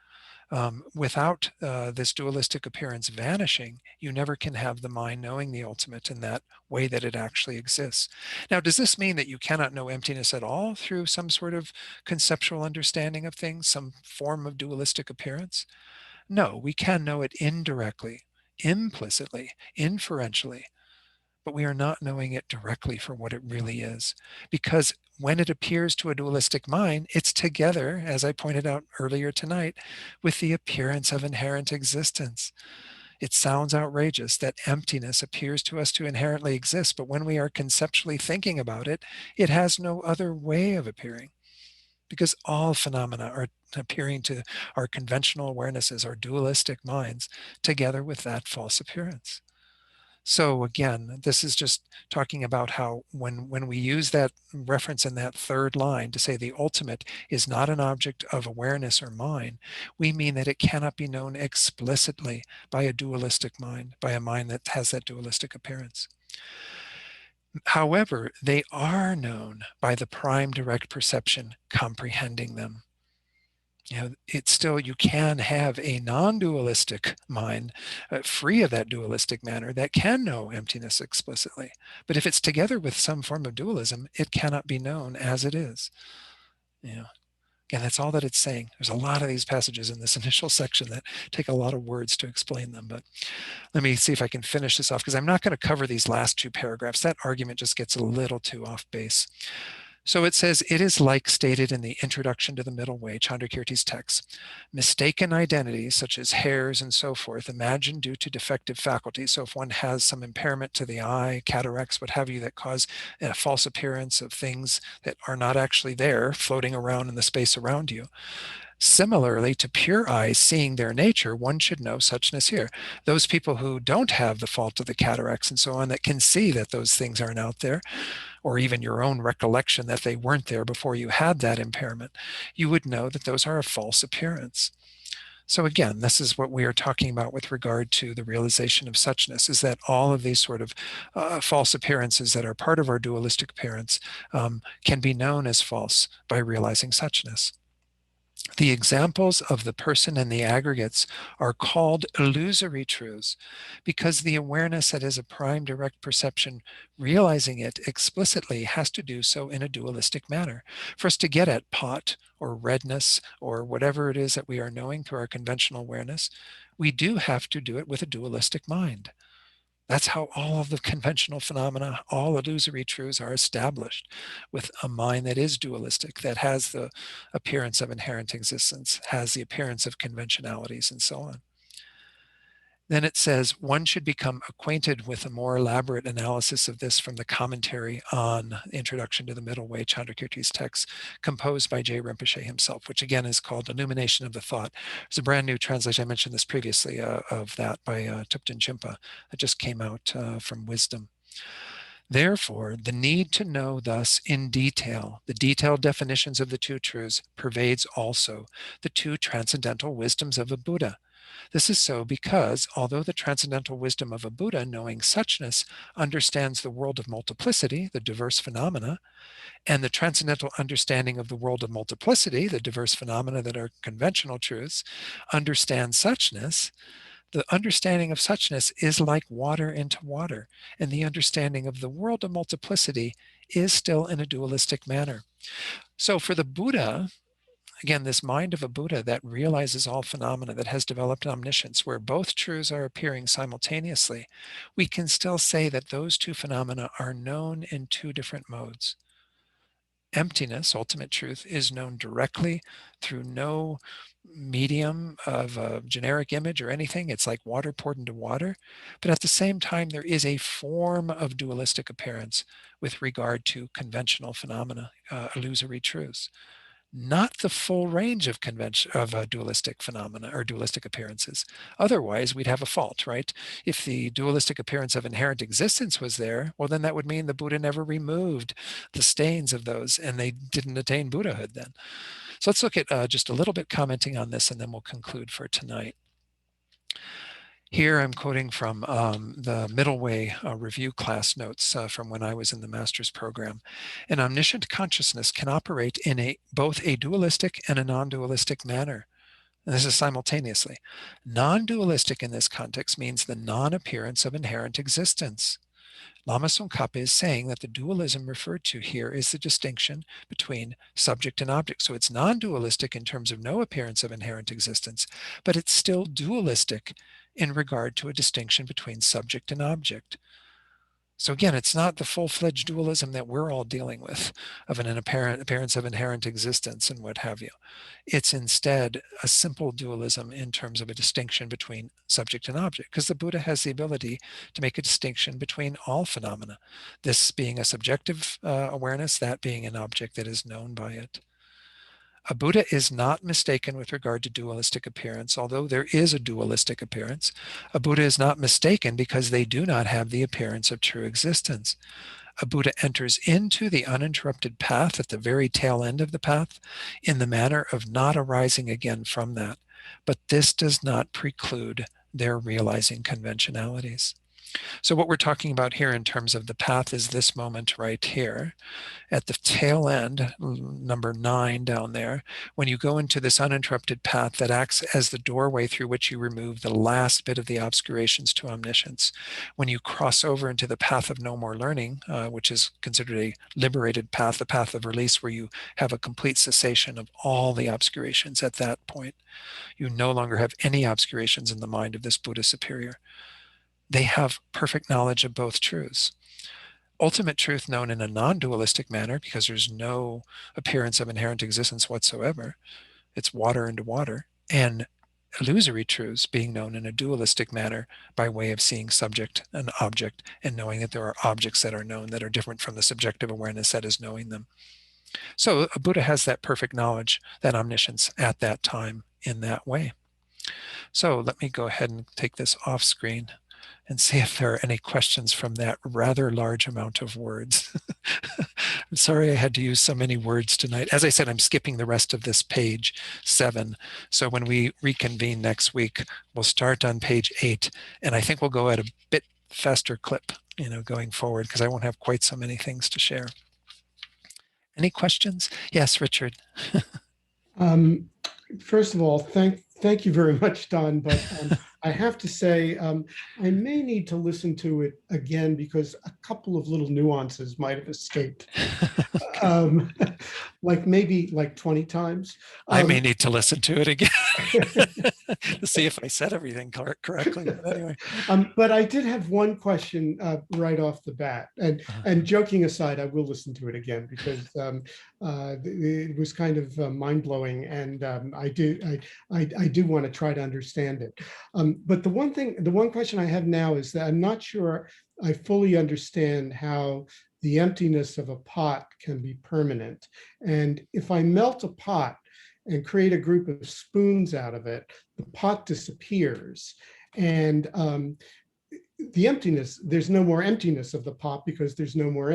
Without this dualistic appearance vanishing, you never can have the mind knowing the ultimate in that way that it actually exists. Now, does this mean that you cannot know emptiness at all through some sort of conceptual understanding of things, some form of dualistic appearance? No, we can know it indirectly, implicitly, inferentially, but we are not knowing it directly for what it really is. Because when it appears to a dualistic mind, it's together, as I pointed out earlier tonight, with the appearance of inherent existence. It sounds outrageous that emptiness appears to us to inherently exist, but when we are conceptually thinking about it, it has no other way of appearing. Because all phenomena are appearing to our conventional awarenesses, our dualistic minds, together with that false appearance. So again, this is just talking about how when we use that reference in that third line to say the ultimate is not an object of awareness or mind, we mean that it cannot be known explicitly by a dualistic mind, by a mind that has that dualistic appearance. However, they are known by the prime direct perception comprehending them. It's still, you can have a non-dualistic mind free of that dualistic manner that can know emptiness explicitly. But if it's together with some form of dualism, it cannot be known as it is. Again, that's all that it's saying. There's a lot of these passages in this initial section that take a lot of words to explain them. But let me see if I can finish this off, because I'm not going to cover these last two paragraphs. That argument just gets a little too off base. So it says, it is like stated in the introduction to the middle way, Chandrakirti's text, mistaken identities such as hairs and so forth, imagined due to defective faculties. So if one has some impairment to the eye, cataracts, what have you, that cause a false appearance of things that are not actually there, floating around in the space around you. Similarly, to pure eyes seeing their nature, one should know suchness here. Those people who don't have the fault of the cataracts and so on, that can see that those things aren't out there, or even your own recollection that they weren't there before you had that impairment, you would know that those are a false appearance. So again, this is what we are talking about with regard to the realization of suchness, is that all of these sort of false appearances that are part of our dualistic appearance can be known as false by realizing suchness. The examples of the person and the aggregates are called illusory truths because the awareness that is a prime direct perception, realizing it explicitly, has to do so in a dualistic manner. For us to get at pot or redness or whatever it is that we are knowing through our conventional awareness, we do have to do it with a dualistic mind. That's how all of the conventional phenomena, all illusory truths, are established, with a mind that is dualistic, that has the appearance of inherent existence, has the appearance of conventionalities, and so on. Then it says, one should become acquainted with a more elaborate analysis of this from the commentary on Introduction to the Middle Way, Chandrakirti's text, composed by J. Rinpoche himself, which again is called Illumination of the Thought. There's a brand new translation, I mentioned this previously, of that by Thupten Jinpa that just came out from Wisdom. Therefore, the need to know thus in detail the detailed definitions of the two truths pervades also the two transcendental wisdoms of a Buddha. This is so because, although the transcendental wisdom of a Buddha, knowing suchness, understands the world of multiplicity, the diverse phenomena, and the transcendental understanding of the world of multiplicity, the diverse phenomena that are conventional truths, understands suchness, the understanding of suchness is like water into water, and the understanding of the world of multiplicity is still in a dualistic manner. So for the Buddha, again, this mind of a Buddha that realizes all phenomena, that has developed omniscience, where both truths are appearing simultaneously, we can still say that those two phenomena are known in two different modes. Emptiness, ultimate truth, is known directly through no medium of a generic image or anything. It's like water poured into water. But at the same time, there is a form of dualistic appearance with regard to conventional phenomena, illusory truths. Not the full range of dualistic phenomena or dualistic appearances. Otherwise, we'd have a fault, right? If the dualistic appearance of inherent existence was there, well, then that would mean the Buddha never removed the stains of those, and they didn't attain Buddhahood then. So let's look at just a little bit commenting on this, and then we'll conclude for tonight. Here I'm quoting from the Middle Way review class notes from when I was in the master's program. An omniscient consciousness can operate in both a dualistic and a non-dualistic manner. And this is simultaneously. Non-dualistic in this context means the non-appearance of inherent existence. Lama Tsongkhapa is saying that the dualism referred to here is the distinction between subject and object. So it's non-dualistic in terms of no appearance of inherent existence, but it's still dualistic in regard to a distinction between subject and object. So again, it's not the full-fledged dualism that we're all dealing with of an appearance of inherent existence and what have you. It's instead a simple dualism in terms of a distinction between subject and object, because the Buddha has the ability to make a distinction between all phenomena, this being a subjective awareness, that being an object that is known by it. A Buddha is not mistaken with regard to dualistic appearance, although there is a dualistic appearance. A Buddha is not mistaken because they do not have the appearance of true existence. A Buddha enters into the uninterrupted path at the very tail end of the path in the manner of not arising again from that. But this does not preclude their realizing conventionalities. So what we're talking about here in terms of the path is this moment right here. At the tail end, number 9 down there, when you go into this uninterrupted path that acts as the doorway through which you remove the last bit of the obscurations to omniscience, when you cross over into the path of no more learning, which is considered a liberated path, the path of release, where you have a complete cessation of all the obscurations at that point. You no longer have any obscurations in the mind of this Buddha superior. They have perfect knowledge of both truths. Ultimate truth known in a non-dualistic manner, because there's no appearance of inherent existence whatsoever. It's water into water. And illusory truths being known in a dualistic manner by way of seeing subject and object and knowing that there are objects that are known that are different from the subjective awareness that is knowing them. So a Buddha has that perfect knowledge, that omniscience at that time in that way. So let me go ahead and take this off screen and see if there are any questions from that rather large amount of words. I'm sorry I had to use so many words tonight. As I said, I'm skipping the rest of this page 7. So when we reconvene next week, we'll start on page 8, and I think we'll go at a bit faster clip, going forward, because I won't have quite so many things to share. Any questions? Yes, Richard. First of all, thank you very much, Don, but I have to say I may need to listen to it again because a couple of little nuances might have escaped. Maybe 20 times. I may need to listen to it again to see if I said everything correctly. But anyway. But I did have one question right off the bat, and joking aside, I will listen to it again because it was kind of mind-blowing, and I do want to try to understand it. But the one question I have now is that I'm not sure I fully understand how the emptiness of a pot can be permanent. And if I melt a pot and create a group of spoons out of it, the pot disappears. And the emptiness, there's no more emptiness of the pot because there's no more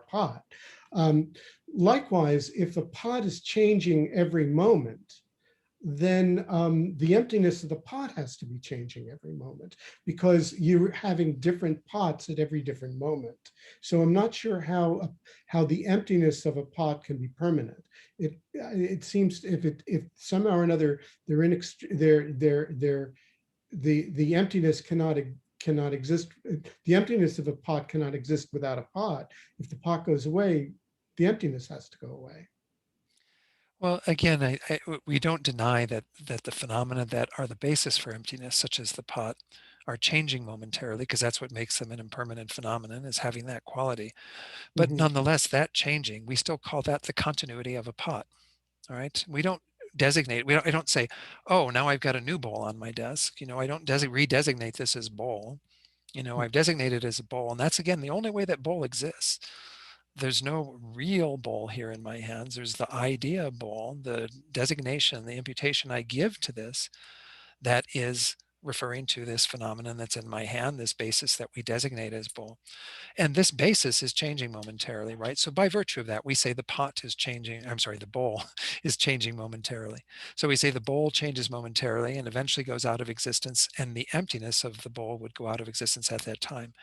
pot. Likewise, if the pot is changing every moment, then the emptiness of the pot has to be changing every moment because you're having different pots at every different moment. So I'm not sure how the emptiness of a pot can be permanent. It seems if somehow or another the emptiness cannot exist. The emptiness of a pot cannot exist without a pot. If the pot goes away, the emptiness has to go away. Well, again, we don't deny that the phenomena that are the basis for emptiness, such as the pot, are changing momentarily, because that's what makes them an impermanent phenomenon, is having that quality. But nonetheless, that changing, we still call that the continuity of a pot. All right. We don't designate. I don't say, oh, now I've got a new bowl on my desk. I don't redesignate this as bowl. I've designated it as a bowl, and that's again the only way that bowl exists. There's no real bowl here in my hands. There's the idea bowl, the designation, the imputation I give to this that is referring to this phenomenon that's in my hand, this basis that we designate as bowl. And this basis is changing momentarily, right? So by virtue of that, we say the pot is changing, I'm sorry, the bowl is changing momentarily. So we say the bowl changes momentarily and eventually goes out of existence, and the emptiness of the bowl would go out of existence at that time.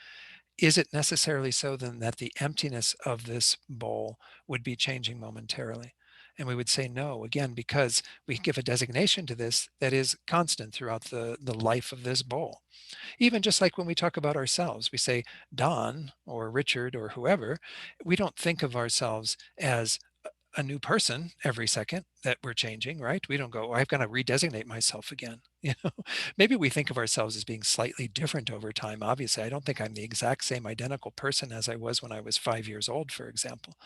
Is it necessarily so then that the emptiness of this bowl would be changing momentarily? And we would say no, again, because we give a designation to this that is constant throughout the life of this bowl. Even just like when we talk about ourselves, we say Don or Richard or whoever, we don't think of ourselves as a new person every second that we're changing, right? We don't go, oh, I've got to redesignate myself again. Maybe we think of ourselves as being slightly different over time. Obviously, I don't think I'm the exact same identical person as I was when I was 5 years old, for example.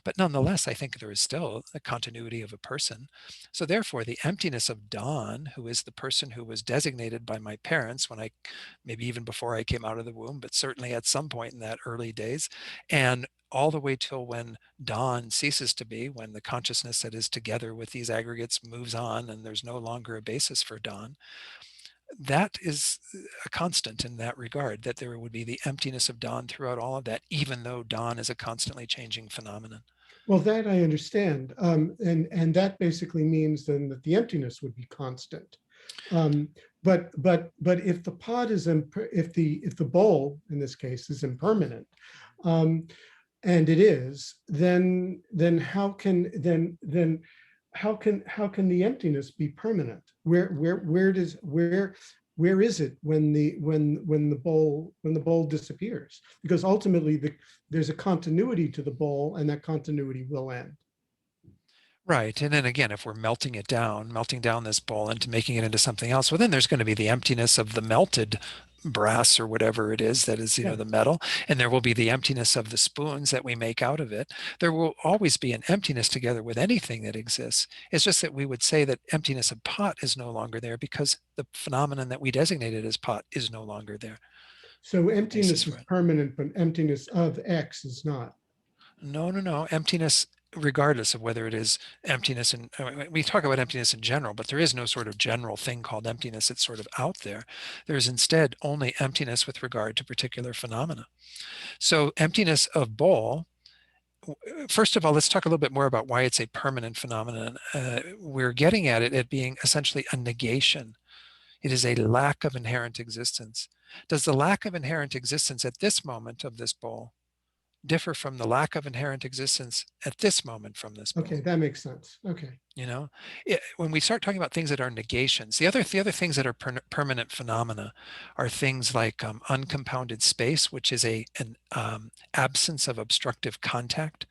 But nonetheless, I think there is still a continuity of a person. So therefore, the emptiness of Don, who is the person who was designated by my parents when maybe even before I came out of the womb, but certainly at some point in that early days, and all the way till when Don ceases to be, when the consciousness that is together with these aggregates moves on and there's no longer a basis for Don, that is a constant in that regard, that there would be the emptiness of Don throughout all of that, even though Don is a constantly changing phenomenon. Well, that I understand. And that basically means then that the emptiness would be constant. But if the pot is, if the bowl in this case is impermanent, and it is, then how can the emptiness be permanent? Where is it when the bowl disappears? Because ultimately there's a continuity to the bowl, and that continuity will end. Right. And then again, if we're melting down this bowl into making it into something else, well, then there's going to be the emptiness of the melted brass or whatever it is that is, the metal. And there will be the emptiness of the spoons that we make out of it. There will always be an emptiness together with anything that exists. It's just that we would say that emptiness of pot is no longer there because the phenomenon that we designated as pot is no longer there. So emptiness is permanent, but emptiness of X is not. No. Emptiness, regardless of whether it is emptiness, and we talk about emptiness in general, but there is no sort of general thing called emptiness. It's sort of out there. There's instead only emptiness with regard to particular phenomena. So emptiness of bowl, first of all, let's talk a little bit more about why it's a permanent phenomenon. We're getting at it being essentially a negation. It is a lack of inherent existence. Does the lack of inherent existence at this moment of this bowl differ from the lack of inherent existence at this moment from this bowl? Okay, that makes sense. Okay. When we start talking about things that are negations, the other things that are permanent phenomena are things like uncompounded space, which is an absence of obstructive contact.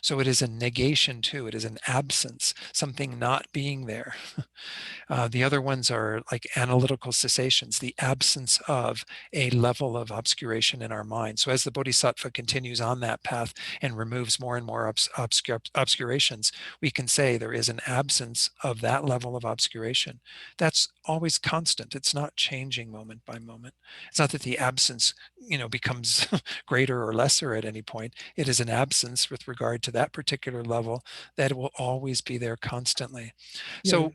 So it is a negation too. It is an absence, something not being there. The other ones are like analytical cessations, the absence of a level of obscuration in our mind. So as the Bodhisattva continues on that path and removes more and more obscurations, we can say there is an absence of that level of obscuration. That's always constant. It's not changing moment by moment. It's not that the absence, becomes greater or lesser at any point. It is an absence with regard to that particular level that will always be there constantly. Yeah. So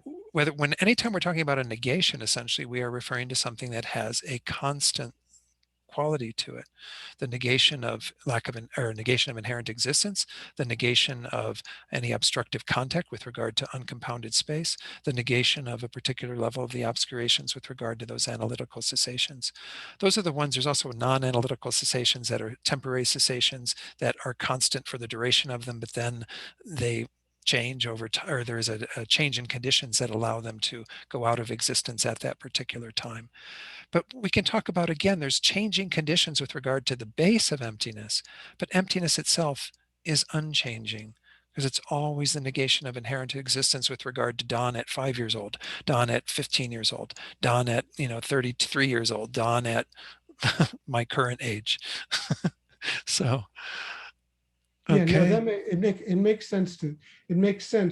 anytime we're talking about a negation, essentially, we are referring to something that has a constant quality to it. The negation of negation of inherent existence, the negation of any obstructive contact with regard to uncompounded space, the negation of a particular level of the obscurations with regard to those analytical cessations. Those are the ones. There's also non-analytical cessations that are temporary cessations that are constant for the duration of them, but then they change over time, or there's a change in conditions that allow them to go out of existence at that particular time. But we can talk about, again, there's changing conditions with regard to the base of emptiness, but emptiness itself is unchanging because it's always the negation of inherent existence with regard to Don at 5 years old, Don at 15 years old, Don at 33 years old, Don at my current age. So. Okay. Yeah, no, it makes sense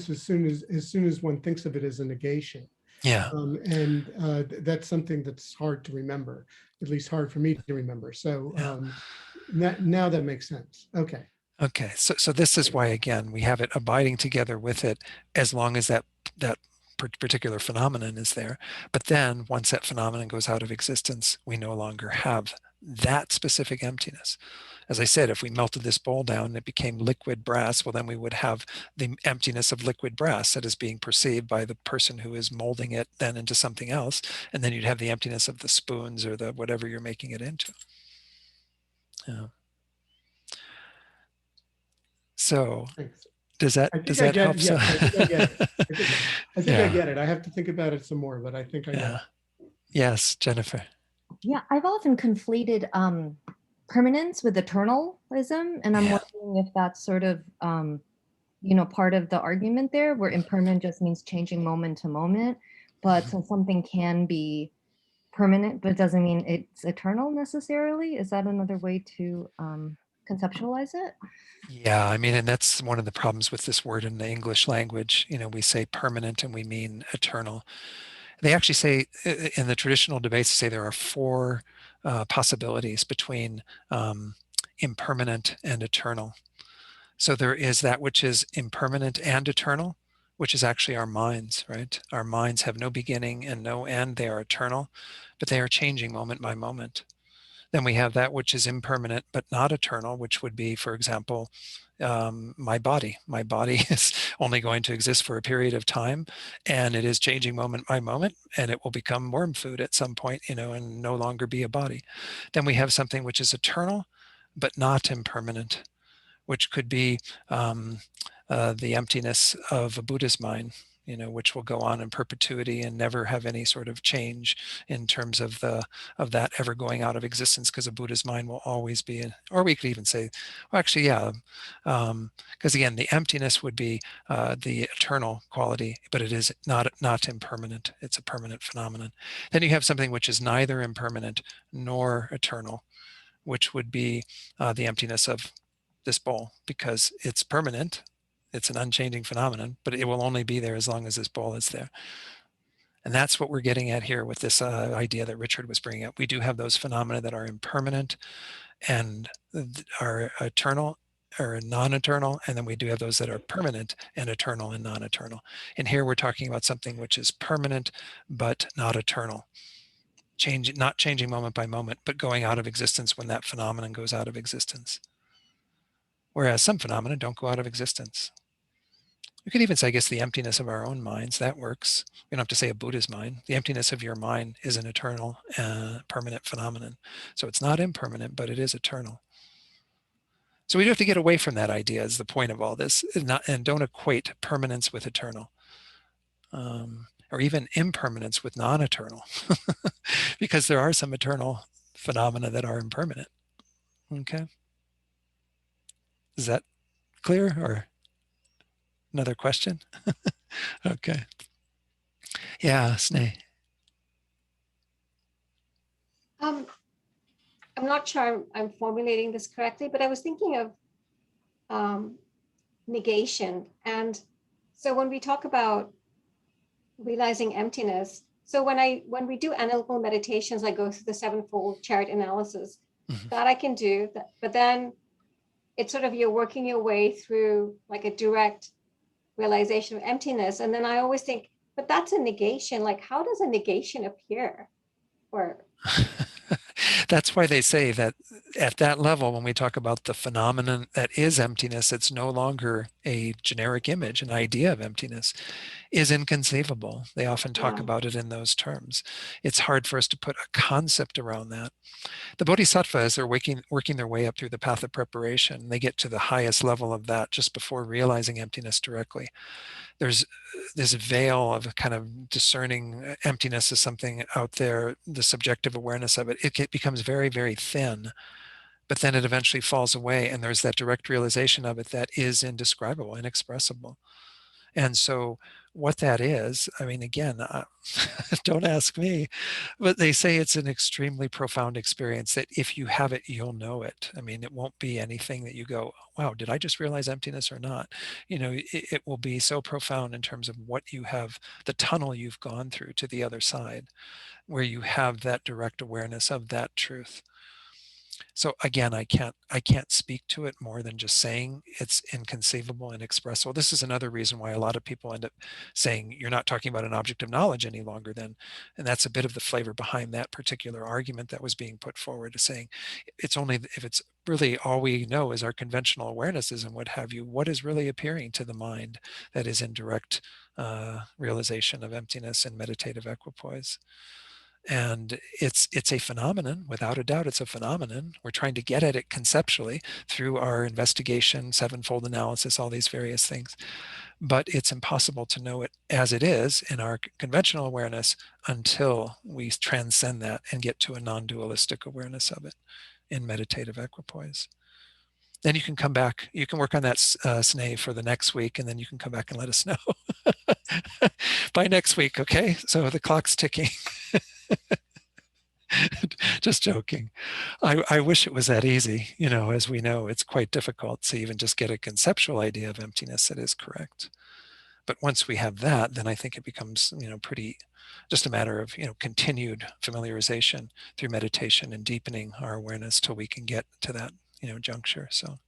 as soon as one thinks of it as a negation. Yeah. And that's something that's hard to remember, at least hard for me to remember. So now that makes sense. Okay. Okay. So this is why, again, we have it abiding together with it as long as that particular phenomenon is there. But then once that phenomenon goes out of existence, we no longer have that specific emptiness. As I said, if we melted this bowl down and it became liquid brass, well, then we would have the emptiness of liquid brass that is being perceived by the person who is molding it then into something else. And then you'd have the emptiness of the spoons or the whatever you're making it into. Yeah. So Thanks. does that help? Yes, I think I get it. I think Yeah. I get it. I have to think about it some more, but I think I get it. Yes, Jennifer. Yeah, I've often conflated permanence with eternalism, and I'm wondering if that's sort of part of the argument there, where impermanent just means changing moment to moment, but so something can be permanent, but it doesn't mean it's eternal necessarily. Is that another way to conceptualize it? Yeah, I mean, and that's one of the problems with this word in the English language. We say permanent and we mean eternal. They actually say in the traditional debates, they say there are four possibilities between impermanent and eternal. So there is that which is impermanent and eternal, which is actually our minds, right? Our minds have no beginning and no end. They are eternal, but they are changing moment by moment. Then we have that which is impermanent but not eternal, which would be, for example, my body. My body is only going to exist for a period of time, and it is changing moment by moment, and it will become worm food at some point, and no longer be a body. Then we have something which is eternal but not impermanent, which could be the emptiness of a Buddha's mind, which will go on in perpetuity and never have any sort of change in terms of that ever going out of existence, because a Buddha's mind will always be or we could even say, well, actually, yeah, because again, the emptiness would be the eternal quality, but it is not impermanent. It's a permanent phenomenon. Then you have something which is neither impermanent nor eternal, which would be the emptiness of this bowl, because it's permanent. It's an unchanging phenomenon, but it will only be there as long as this bowl is there. And that's what we're getting at here with this idea that Richard was bringing up. We do have those phenomena that are impermanent and are eternal or non-eternal, and then we do have those that are permanent and eternal and non-eternal. And here we're talking about something which is permanent but not eternal. Not changing moment by moment, but going out of existence when that phenomenon goes out of existence. Whereas some phenomena don't go out of existence. We could even say, I guess, the emptiness of our own minds, that works. We don't have to say a Buddha's mind. The emptiness of your mind is an eternal, permanent phenomenon. So it's not impermanent, but it is eternal. So we do have to get away from that idea is the point of all this, and don't equate permanence with eternal, or even impermanence with non-eternal, because there are some eternal phenomena that are impermanent. Okay. Is that clear, or another question? Okay. Yeah, Sneh. I'm not sure I'm formulating this correctly, but I was thinking of negation. And so when we talk about realizing emptiness, so when we do analytical meditations, I go through the sevenfold chart analysis, that I can do, but then it's sort of you're working your way through like a direct realization of emptiness. And then I always think, but that's a negation. Like, how does a negation appear? Or that's why they say that at that level, when we talk about the phenomenon that is emptiness, it's no longer a generic image. An idea of emptiness is inconceivable. They often talk about it in those terms. It's hard for us to put a concept around that. The Bodhisattva, as they're working their way up through the path of preparation, they get to the highest level of that just before realizing emptiness directly. There's this veil of kind of discerning emptiness as something out there, the subjective awareness of it. It becomes very, very thin, but then it eventually falls away, and there's that direct realization of it that is indescribable, inexpressible. And so what that is, I mean, again, don't ask me, but they say it's an extremely profound experience that if you have it, you'll know it. I mean, it won't be anything that you go, wow, did I just realize emptiness or not? It will be so profound in terms of what you have, the tunnel you've gone through to the other side, where you have that direct awareness of that truth. So again, I can't speak to it more than just saying it's inconceivable, inexpressible. This is another reason why a lot of people end up saying you're not talking about an object of knowledge any longer then. And that's a bit of the flavor behind that particular argument that was being put forward, to saying it's only if it's really all we know is our conventional awarenesses and what have you, what is really appearing to the mind that is in direct realization of emptiness and meditative equipoise. And it's a phenomenon, without a doubt. It's a phenomenon. We're trying to get at it conceptually through our investigation, sevenfold analysis, all these various things. But it's impossible to know it as it is in our conventional awareness until we transcend that and get to a non-dualistic awareness of it in meditative equipoise. Then you can come back, you can work on that SNE for the next week, and then you can come back and let us know by next week, okay? So the clock's ticking. Just joking. I wish it was that easy. You know, as we know, it's quite difficult to even just get a conceptual idea of emptiness that is correct. But once we have that, then I think it becomes, you know, pretty just a matter of, you know, continued familiarization through meditation and deepening our awareness till we can get to that, you know, juncture. So,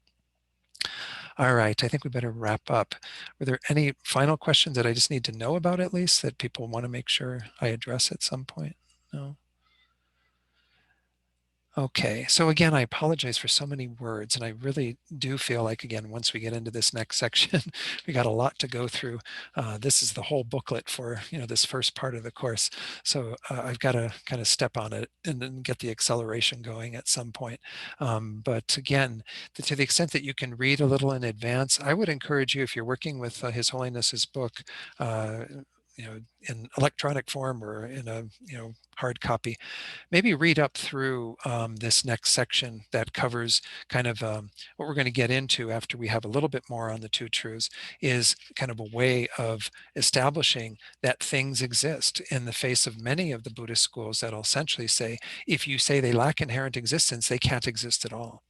all right, I think we better wrap up. Were there any final questions that I just need to know about, at least, that people want to make sure I address at some point? No? Okay, so again, I apologize for so many words, and I really do feel like, again, once we get into this next section, we got a lot to go through. This is the whole booklet for, you know, this first part of the course. So I've got to kind of step on it and then get the acceleration going at some point. But again, to the extent that you can read a little in advance, I would encourage you, if you're working with His Holiness's book, you know, in electronic form or in a, you know, hard copy, maybe read up through this next section that covers kind of what we're going to get into after we have a little bit more on the two truths, is kind of a way of establishing that things exist in the face of many of the Buddhist schools that'll essentially say, if you say they lack inherent existence, they can't exist at all.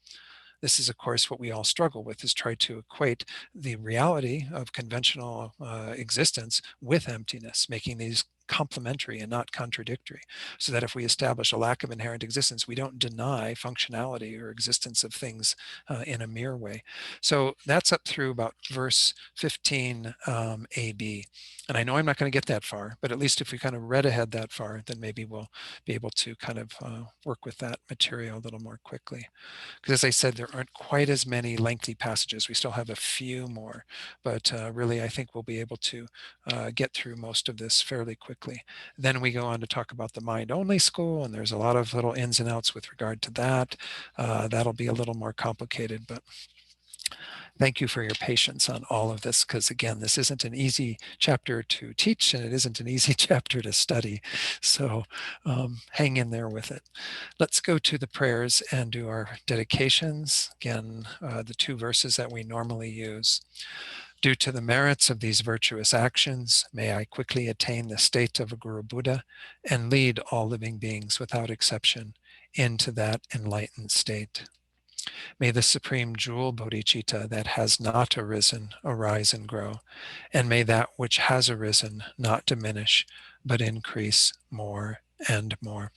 This is, of course, what we all struggle with, is try to equate the reality of conventional existence with emptiness, making these complementary and not contradictory, so that if we establish a lack of inherent existence, we don't deny functionality or existence of things in a mere way. So that's up through about verse 15 AB. And I know I'm not going to get that far, but at least if we kind of read ahead that far, then maybe we'll be able to kind of work with that material a little more quickly. Because as I said, there aren't quite as many lengthy passages. We still have a few more, but really I think we'll be able to get through most of this fairly quickly. Then we go on to talk about the mind-only school, and there's a lot of little ins and outs with regard to that. That'll be a little more complicated, but thank you for your patience on all of this, because again, this isn't an easy chapter to teach, and it isn't an easy chapter to study. So hang in there with it. Let's go to the prayers and do our dedications. Again, the two verses that we normally use. Due to the merits of these virtuous actions, may I quickly attain the state of a Guru Buddha and lead all living beings without exception into that enlightened state. May the supreme jewel bodhicitta that has not arisen arise and grow, and may that which has arisen not diminish, but increase more and more.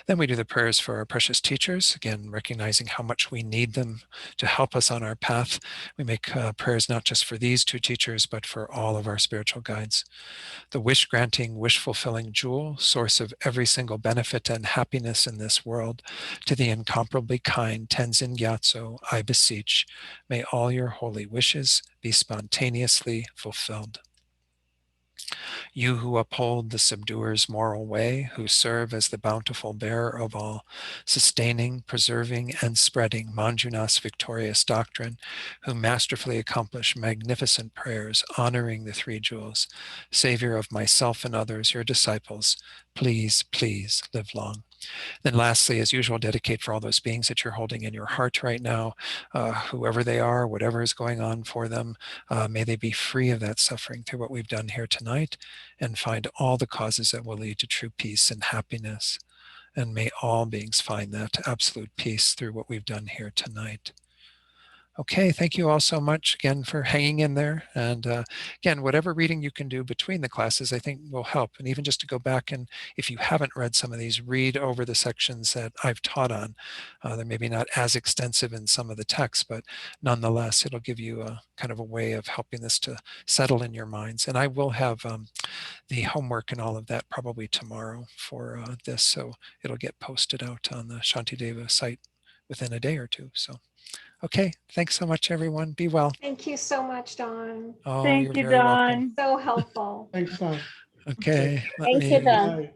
Then we do the prayers for our precious teachers, again, recognizing how much we need them to help us on our path. We make prayers not just for these two teachers, but for all of our spiritual guides. The wish-granting, wish-fulfilling jewel, source of every single benefit and happiness in this world, to the incomparably kind Tenzin Gyatso, I beseech, may all your holy wishes be spontaneously fulfilled. You who uphold the subduer's moral way, who serve as the bountiful bearer of all, sustaining, preserving, and spreading Manjunath's victorious doctrine, who masterfully accomplish magnificent prayers honoring the three jewels, Savior of myself and others, your disciples, please, please live long. Then lastly, as usual, dedicate for all those beings that you're holding in your heart right now, whoever they are, whatever is going on for them, may they be free of that suffering through what we've done here tonight, and find all the causes that will lead to true peace and happiness. And may all beings find that absolute peace through what we've done here tonight. Okay, thank you all so much again for hanging in there. And again, whatever reading you can do between the classes, I think will help. And even just to go back and if you haven't read some of these, read over the sections that I've taught on. They're maybe not as extensive in some of the texts, but nonetheless, it'll give you a kind of a way of helping this to settle in your minds. And I will have the homework and all of that probably tomorrow for this. So it'll get posted out on the Shantideva site within a day or two. So. Okay, thanks so much, everyone. Be well. Thank you so much, Don. Oh, Thank you're you, very welcome. Don. So helpful. Thanks, Don. Okay, let Thank you, me Don. Bye.